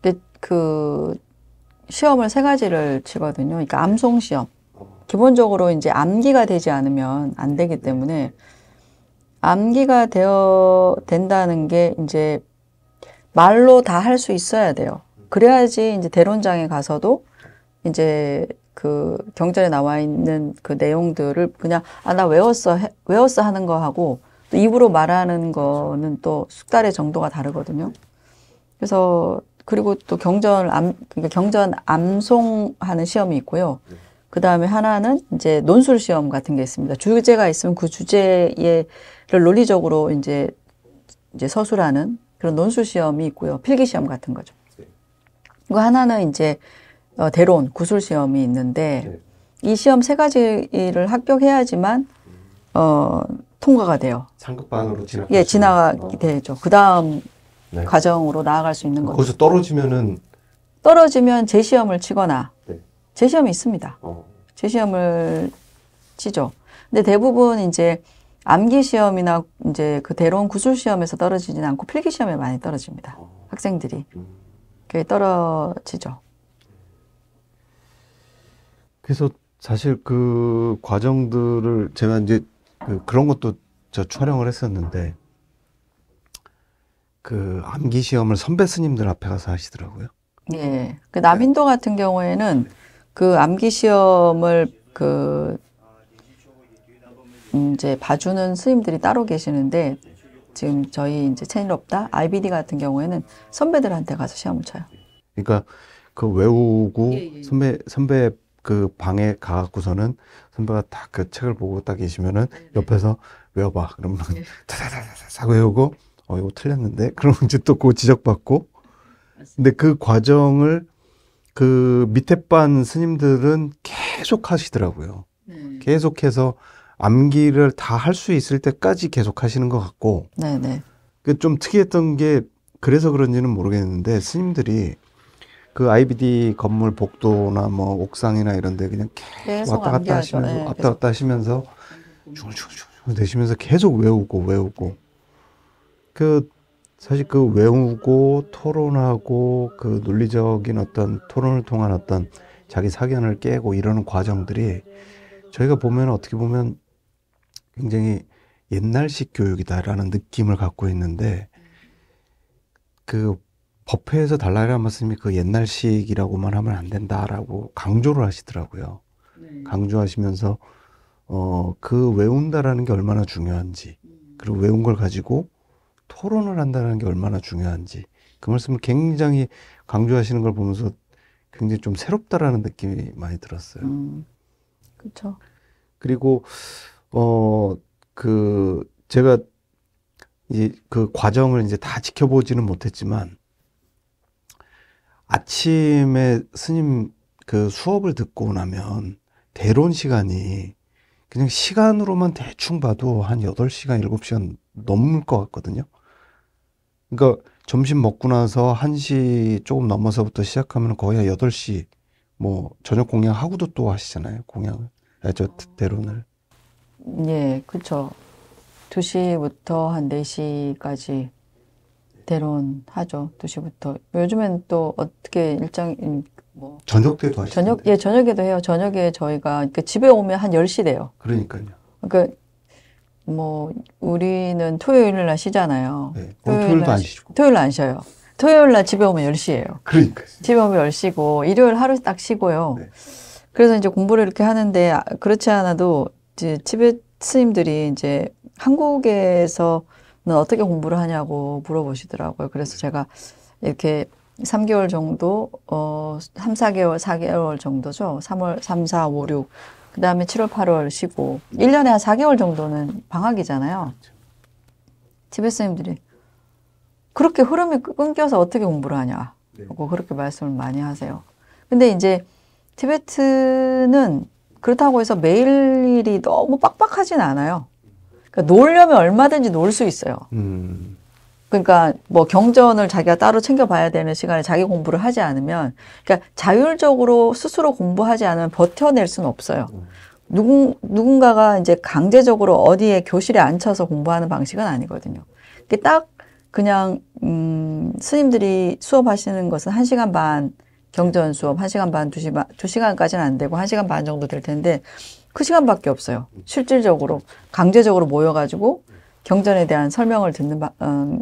근데 그 시험을 3가지를 치거든요. 그러니까 암송 시험. 기본적으로 이제 암기가 되지 않으면 안 되기 때문에 암기가 된다는 게 이제 말로 다 할 수 있어야 돼요. 그래야지 이제 대론장에 가서도 이제 그 경전에 나와 있는 그 내용들을 그냥 나 외웠어 하는 거 하고 또 입으로 말하는 거는 또 숙달의 정도가 다르거든요. 그래서 그리고 또 경전 암송하는 시험이 있고요. 그 다음에 하나는 이제 논술 시험 같은 게 있습니다. 주제가 있으면 그 주제를 논리적으로 이제 서술하는 그런 논술 시험이 있고요. 필기 시험 같은 거죠. 그 하나는 이제 대론, 구술 시험이 있는데 이 시험 세 가지를 합격해야지만 통과가 돼요. 상급반으로 진학. 예, 진학이 되죠. 그 다음 네. 과정으로 나아갈 수 있는 거죠. 거기서 떨어지면은 떨어지면 재시험을 치거나 네. 재시험이 있습니다. 재시험을 치죠. 근데 대부분 이제 암기 시험이나 이제 그 대론 구술 시험에서 떨어지진 않고 필기 시험에 많이 떨어집니다. 학생들이. 그게 떨어지죠. 그래서 사실 그 과정들을 제가 이제 그런 것도 저 촬영을 했었는데 그 암기 시험을 선배 스님들 앞에 가서 하시더라고요. 예. 그 남인도 같은 경우에는 그 암기 시험을 이제 봐주는 스님들이 따로 계시는데 지금 저희 이제 채널 없다 IBD 같은 경우에는 선배들한테 가서 시험을 쳐요. 그러니까 그 외우고 예. 선배 그 방에 가갖고서는 선배가 딱 그 책을 보고 딱 계시면은 옆에서 외워봐. 그러면 다다다다다 외우고 이거 틀렸는데 그럼 이제 또 그거 지적받고. 근데 그 과정을 그 밑에 반 스님들은 계속 하시더라고요. 계속해서 암기를 다 할 수 있을 때까지 계속 하시는 것 같고. 네네. 그 좀 특이했던 게 그래서 그런지는 모르겠는데 스님들이 그 IBD 건물 복도나 뭐 옥상이나 이런 데 그냥 계속 왔다 갔다 하시면서 네, 왔다 갔다 하시면서 중얼중얼 내쉬면서 계속 외우고 그 사실 그 외우고 토론하고 그 논리적인 어떤 토론을 통한 어떤 자기 사견을 깨고 이러는 과정들이 저희가 보면 어떻게 보면 굉장히 옛날식 교육이다라는 느낌을 갖고 있는데 그 법회에서 달라이라마 스님이 그 옛날식이라고만 하면 안 된다라고 강조를 하시더라고요. 강조하시면서 그 외운다라는 게 얼마나 중요한지 그리고 외운 걸 가지고 토론을 한다는 게 얼마나 중요한지 그 말씀을 굉장히 강조하시는 걸 보면서 굉장히 좀 새롭다라는 느낌이 많이 들었어요. 그렇죠. 그리고 제가 이제 그 과정을 이제 다 지켜보지는 못했지만 아침에 스님 그 수업을 듣고 나면 대론 시간이 그냥 시간으로만 대충 봐도 한 8시간, 7시간 넘을 것 같거든요. 그러니까 점심 먹고 나서 1시 조금 넘어서부터 시작하면 거의 한 8시 뭐 저녁 공양하고도 또 하시잖아요. 공양을. 대론을. 예, 그렇죠. 2시부터 한 4시까지 대론 하죠. 2시부터. 요즘엔 또 어떻게 일정이 뭐 저녁 때도 하시죠? 저녁에도 해요. 저녁에 저희가 집에 오면 한 10시 돼요. 그러니까요. 그러니까 뭐 우리는 토요일 날 쉬잖아요. 네. 토요일도 안 쉬고. 토요일 안 쉬어요. 토요일 날 집에 오면 10시예요. 그러니까요. 집에 오면 10시고 일요일 하루 딱 쉬고요. 네. 그래서 이제 공부를 이렇게 하는데 그렇지 않아도 이제 티베트 스님들이 이제 한국에서는 어떻게 공부를 하냐고 물어보시더라고요. 그래서 제가 이렇게 3개월 정도, 3, 4개월, 4개월 정도죠. 3, 4, 5, 6. 그 다음에 7월, 8월 쉬고 1년에 한 4개월 정도는 방학이잖아요. 티베트 스님들이 그렇게 흐름이 끊겨서 어떻게 공부를 하냐. 고 그렇게 말씀을 많이 하세요. 근데 이제 티베트는 그렇다고 해서 매일일이 너무 빡빡하진 않아요. 그러니까 놀려면 얼마든지 놀 수 있어요. 그러니까 뭐 경전을 자기가 따로 챙겨봐야 되는 시간에 자기 공부를 하지 않으면, 그러니까 자율적으로 스스로 공부하지 않으면 버텨낼 수는 없어요. 누군가가 이제 강제적으로 어디에 교실에 앉혀서 공부하는 방식은 아니거든요. 딱 그냥 스님들이 수업하시는 것은 1시간 반 경전 수업 1시간 반, 2시간까지는 안 되고 1시간 반 정도 될 텐데 그 시간밖에 없어요. 실질적으로 강제적으로 모여가지고 경전에 대한 설명을 듣는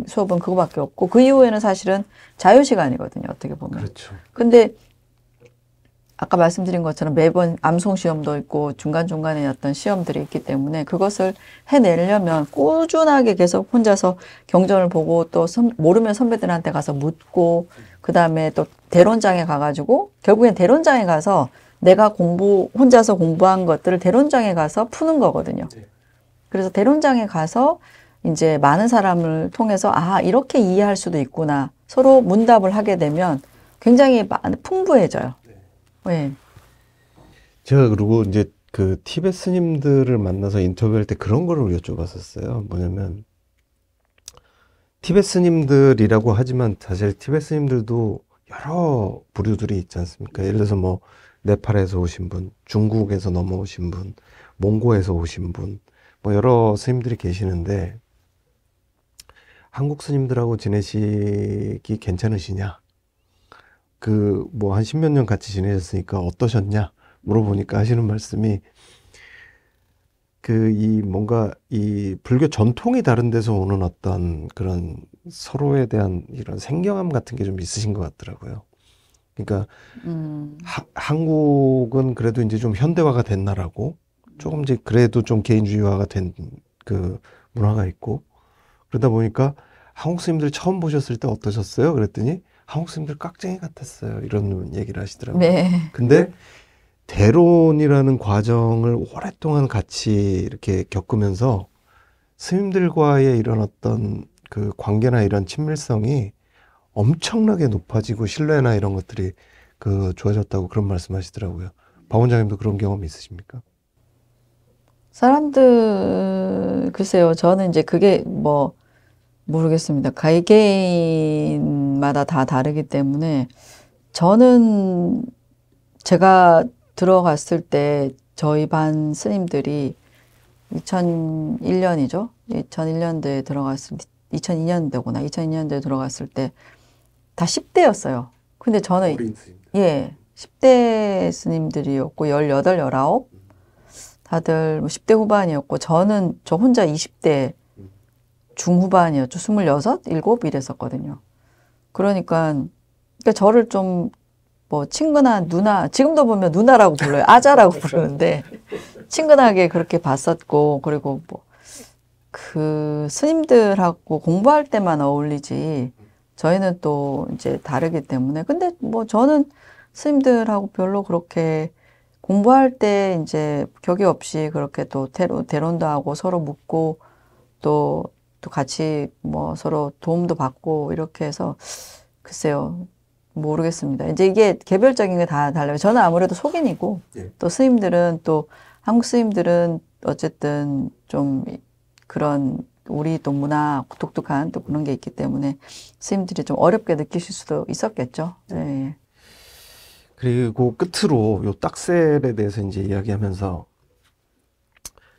수업은 그거밖에 없고 그 이후에는 사실은 자유시간이거든요. 어떻게 보면. 그렇죠. 근데 아까 말씀드린 것처럼 매번 암송 시험도 있고 중간중간에 어떤 시험들이 있기 때문에 그것을 해내려면 꾸준하게 계속 혼자서 경전을 보고 또 모르면 선배들한테 가서 묻고 그 다음에 또 대론장에 가가지고 결국엔 대론장에 가서 내가 혼자서 공부한 것들을 대론장에 가서 푸는 거거든요. 그래서 대론장에 가서 이제 많은 사람을 통해서 이렇게 이해할 수도 있구나. 서로 문답을 하게 되면 굉장히 풍부해져요. 네. 제가 그리고 이제 그 티베트 스님들을 만나서 인터뷰할 때 그런 거를 여쭤봤었어요. 뭐냐면 티베트 스님들이라고 하지만 사실 티베트 스님들도 여러 부류들이 있지 않습니까? 예를 들어서 뭐 네팔에서 오신 분, 중국에서 넘어오신 분, 몽고에서 오신 분, 뭐 여러 스님들이 계시는데 한국 스님들하고 지내시기 괜찮으시냐? 그 뭐 한 십몇 년 같이 지내셨으니까 어떠셨냐? 물어보니까 하시는 말씀이 뭔가 이 불교 전통이 다른 데서 오는 어떤 그런 서로에 대한 이런 생경함 같은 게 좀 있으신 것 같더라고요. 그러니까 한국은 그래도 이제 좀 현대화가 된 나라고 조금 이제 그래도 좀 개인주의화가 된 그 문화가 있고 그러다 보니까 한국 스님들 처음 보셨을 때 어떠셨어요? 그랬더니 한국 스님들 깍쟁이 같았어요. 이런 얘기를 하시더라고요. 네. 근데 대론이라는 과정을 오랫동안 같이 이렇게 겪으면서 스님들과의 이런 어떤 그 관계나 이런 친밀성이 엄청나게 높아지고 신뢰나 이런 것들이 좋아졌다고 그런 말씀 하시더라고요. 박 원장님도 그런 경험 있으십니까? 사람들, 글쎄요. 저는 이제 그게 모르겠습니다. 개개인마다 다 다르기 때문에 저는 제가 들어갔을 때 저희 반 스님들이 2001년이죠. 2001년도에 2002년도구나. 2002년도에 들어갔을 때 다 10대였어요. 근데 저는, 어린 스님들. 예, 10대 스님들이었고, 18, 19, 다들 10대 후반이었고, 저 혼자 20대 중후반이었죠. 26, 7 이랬었거든요. 그러니까 저를 좀 친근한 누나, 지금도 보면 누나라고 불러요. 아자라고 부르는데, 친근하게 그렇게 봤었고, 그리고 그 스님들하고 공부할 때만 어울리지, 저희는 또 이제 다르기 때문에. 근데 저는 스님들하고 별로 그렇게 공부할 때 이제 격의 없이 그렇게 또 대론도 하고 서로 묻고 또 같이 서로 도움도 받고 이렇게 해서 글쎄요. 모르겠습니다. 이제 이게 개별적인 게 다 달라요. 저는 아무래도 속인이고 또 스님들은 또 한국 스님들은 어쨌든 좀 그런 우리 또 문화 독특한 또 그런 게 있기 때문에 스님들이 좀 어렵게 느끼실 수도 있었겠죠. 네. 그리고 끝으로 요 딱셀에 대해서 이제 이야기하면서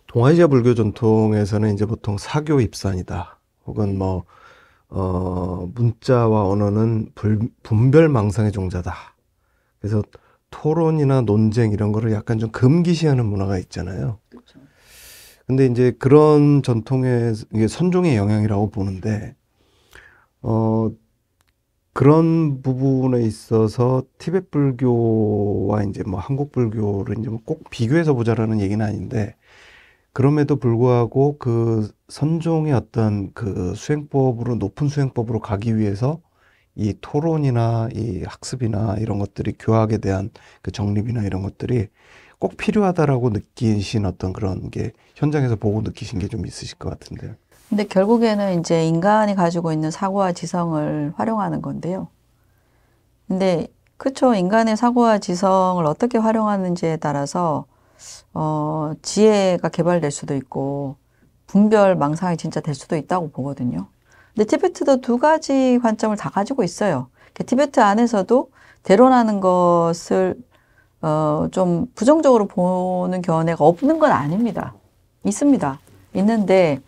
동아시아 불교 전통에서는 이제 보통 사교 입산이다. 혹은 문자와 언어는 분별망상의 종자다. 그래서 토론이나 논쟁 이런 거를 약간 좀 금기시하는 문화가 있잖아요. 그렇죠. 근데 이제 그런 전통의 이게 선종의 영향이라고 보는데, 그런 부분에 있어서 티베트 불교와 이제 한국 불교를 이제 꼭 비교해서 보자라는 얘기는 아닌데, 그럼에도 불구하고 그 선종의 어떤 그 수행법으로, 높은 수행법으로 가기 위해서 이 토론이나 이 학습이나 이런 것들이 교학에 대한 그 정립이나 이런 것들이 꼭 필요하다라고 느끼신 어떤 그런 게 현장에서 보고 느끼신 게 좀 있으실 것 같은데요. 근데 결국에는 이제 인간이 가지고 있는 사고와 지성을 활용하는 건데요. 근데 그쵸. 인간의 사고와 지성을 어떻게 활용하는지에 따라서 지혜가 개발될 수도 있고 분별 망상이 진짜 될 수도 있다고 보거든요. 근데 티베트도 두 가지 관점을 다 가지고 있어요. 티베트 안에서도 대론하는 것을 좀 부정적으로 보는 견해가 없는 건 아닙니다. 있습니다. 있는데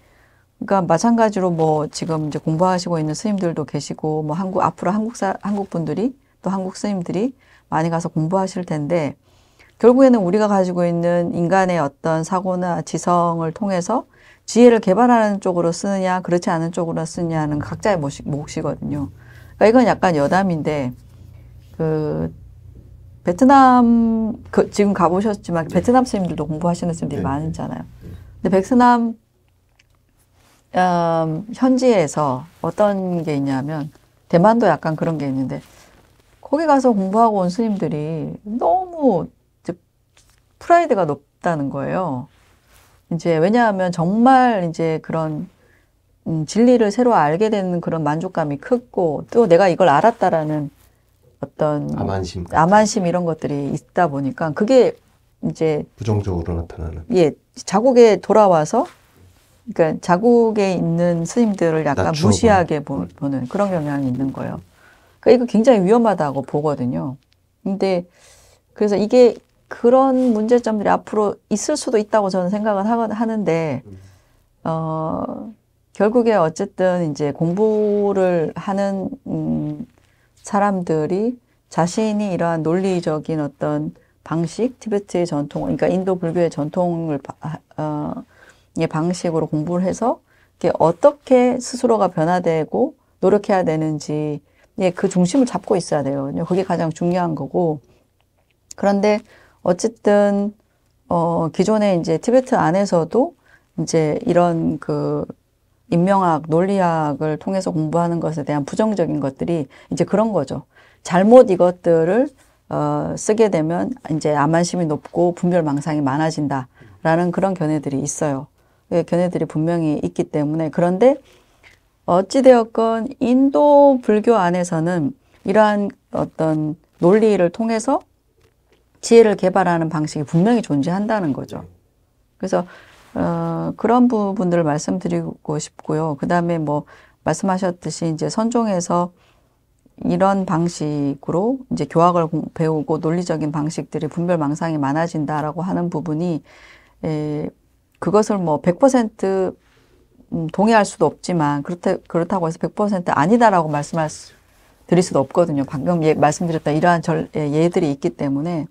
그러니까 마찬가지로 지금 이제 공부하시고 있는 스님들도 계시고 앞으로 한국 분들이 또 한국 스님들이 많이 가서 공부하실 텐데 결국에는 우리가 가지고 있는 인간의 어떤 사고나 지성을 통해서 지혜를 개발하는 쪽으로 쓰느냐 그렇지 않은 쪽으로 쓰느냐는 각자의 몫이거든요. 그러니까 이건 약간 여담인데 베트남 지금 가보셨지만 베트남 스님들도 공부하시는 스님들이 많잖아요. 근데 베트남 현지에서 어떤 게 있냐면 대만도 약간 그런 게 있는데 거기 가서 공부하고 온 스님들이 너무 프라이드가 높다는 거예요. 이제 왜냐하면 정말 이제 그런 진리를 새로 알게 되는 그런 만족감이 크고 또 내가 이걸 알았다라는 어떤 암안심 이런 것들이 있다 보니까 그게 이제 부정적으로 나타나는. 예, 자국에 돌아와서 그러니까 자국에 있는 스님들을 약간 낮추어 무시하게 보는 그런 경향이 있는 거예요. 그러니까 이거 굉장히 위험하다고 보거든요. 근데 그래서 이게 그런 문제점들이 앞으로 있을 수도 있다고 저는 생각을 하는데 결국에 어쨌든 이제 공부를 하는 사람들이 자신이 이러한 논리적인 어떤 방식, 티베트의 전통, 그러니까 인도 불교의 전통을 의 방식으로 공부를 해서 이게 어떻게 스스로가 변화되고 노력해야 되는지 그 중심을 잡고 있어야 돼요. 그게 가장 중요한 거고. 그런데 어쨌든 기존에 이제 티베트 안에서도 이제 이런 그 인명학, 논리학을 통해서 공부하는 것에 대한 부정적인 것들이 이제 그런 거죠. 잘못 이것들을 쓰게 되면 이제 암만심이 높고 분별망상이 많아진다라는 그런 견해들이 있어요. 견해들이 분명히 있기 때문에 그런데 어찌되었건 인도 불교 안에서는 이러한 어떤 논리를 통해서 지혜를 개발하는 방식이 분명히 존재한다는 거죠. 그래서 그런 부분들을 말씀드리고 싶고요. 그 다음에 뭐 말씀하셨듯이 이제 선종에서 이런 방식으로 이제 교학을 배우고 논리적인 방식들이 분별망상이 많아진다라고 하는 부분이 그것을 뭐 100% 동의할 수도 없지만 그렇다고 해서 100% 아니다라고 드릴 수도 없거든요. 방금 말씀드렸던 이러한 예들이 있기 때문에.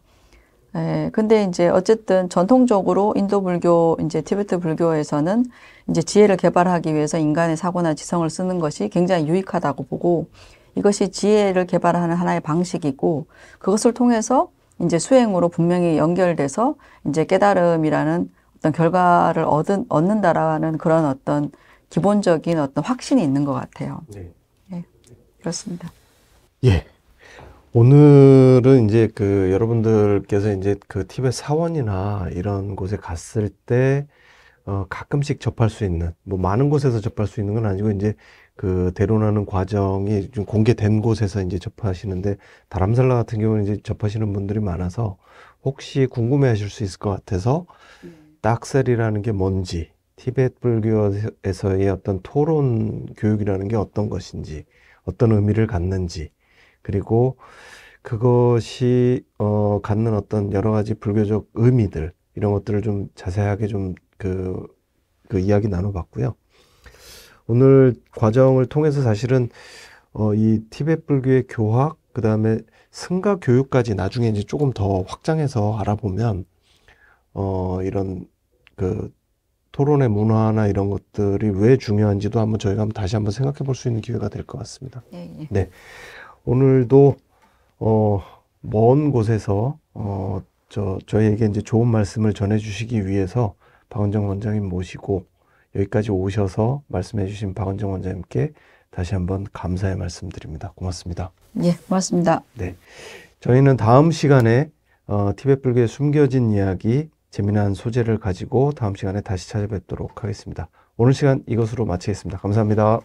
근데 이제 어쨌든 전통적으로 인도 불교, 이제 티베트 불교에서는 이제 지혜를 개발하기 위해서 인간의 사고나 지성을 쓰는 것이 굉장히 유익하다고 보고 이것이 지혜를 개발하는 하나의 방식이고 그것을 통해서 이제 수행으로 분명히 연결돼서 이제 깨달음이라는 어떤 결과를 얻는다라는 그런 어떤 기본적인 어떤 확신이 있는 것 같아요. 네. 예, 그렇습니다. 예. 오늘은 이제 그 여러분들께서 이제 그 티베트 사원이나 이런 곳에 갔을 때 가끔씩 접할 수 있는 뭐 많은 곳에서 접할 수 있는 건 아니고 이제 그 대론하는 과정이 좀 공개된 곳에서 이제 접하시는데 다람살라 같은 경우는 이제 접하시는 분들이 많아서 혹시 궁금해하실 수 있을 것 같아서 딱셀이라는 게 뭔지 티베트 불교에서의 어떤 토론 교육이라는 게 어떤 것인지 어떤 의미를 갖는지 그리고 그것이 갖는 어떤 여러 가지 불교적 의미들 이런 것들을 좀 자세하게 좀 그 이야기 나눠봤고요. 오늘 과정을 통해서 사실은 이 티베트 불교의 교학 그 다음에 승가 교육까지 나중에 이제 조금 더 확장해서 알아보면 이런 그 토론의 문화나 이런 것들이 왜 중요한지도 한번 저희가 다시 한번 생각해 볼 수 있는 기회가 될 것 같습니다. 예. 네. 오늘도 먼 곳에서 저희에게 이제 좋은 말씀을 전해 주시기 위해서 박원정 원장님 모시고 여기까지 오셔서 말씀해 주신 박원정 원장님께 다시 한번 감사의 말씀드립니다. 고맙습니다. 예, 고맙습니다. 네. 저희는 다음 시간에 티베트 불교의 숨겨진 이야기 재미난 소재를 가지고 다음 시간에 다시 찾아뵙도록 하겠습니다. 오늘 시간 이것으로 마치겠습니다. 감사합니다.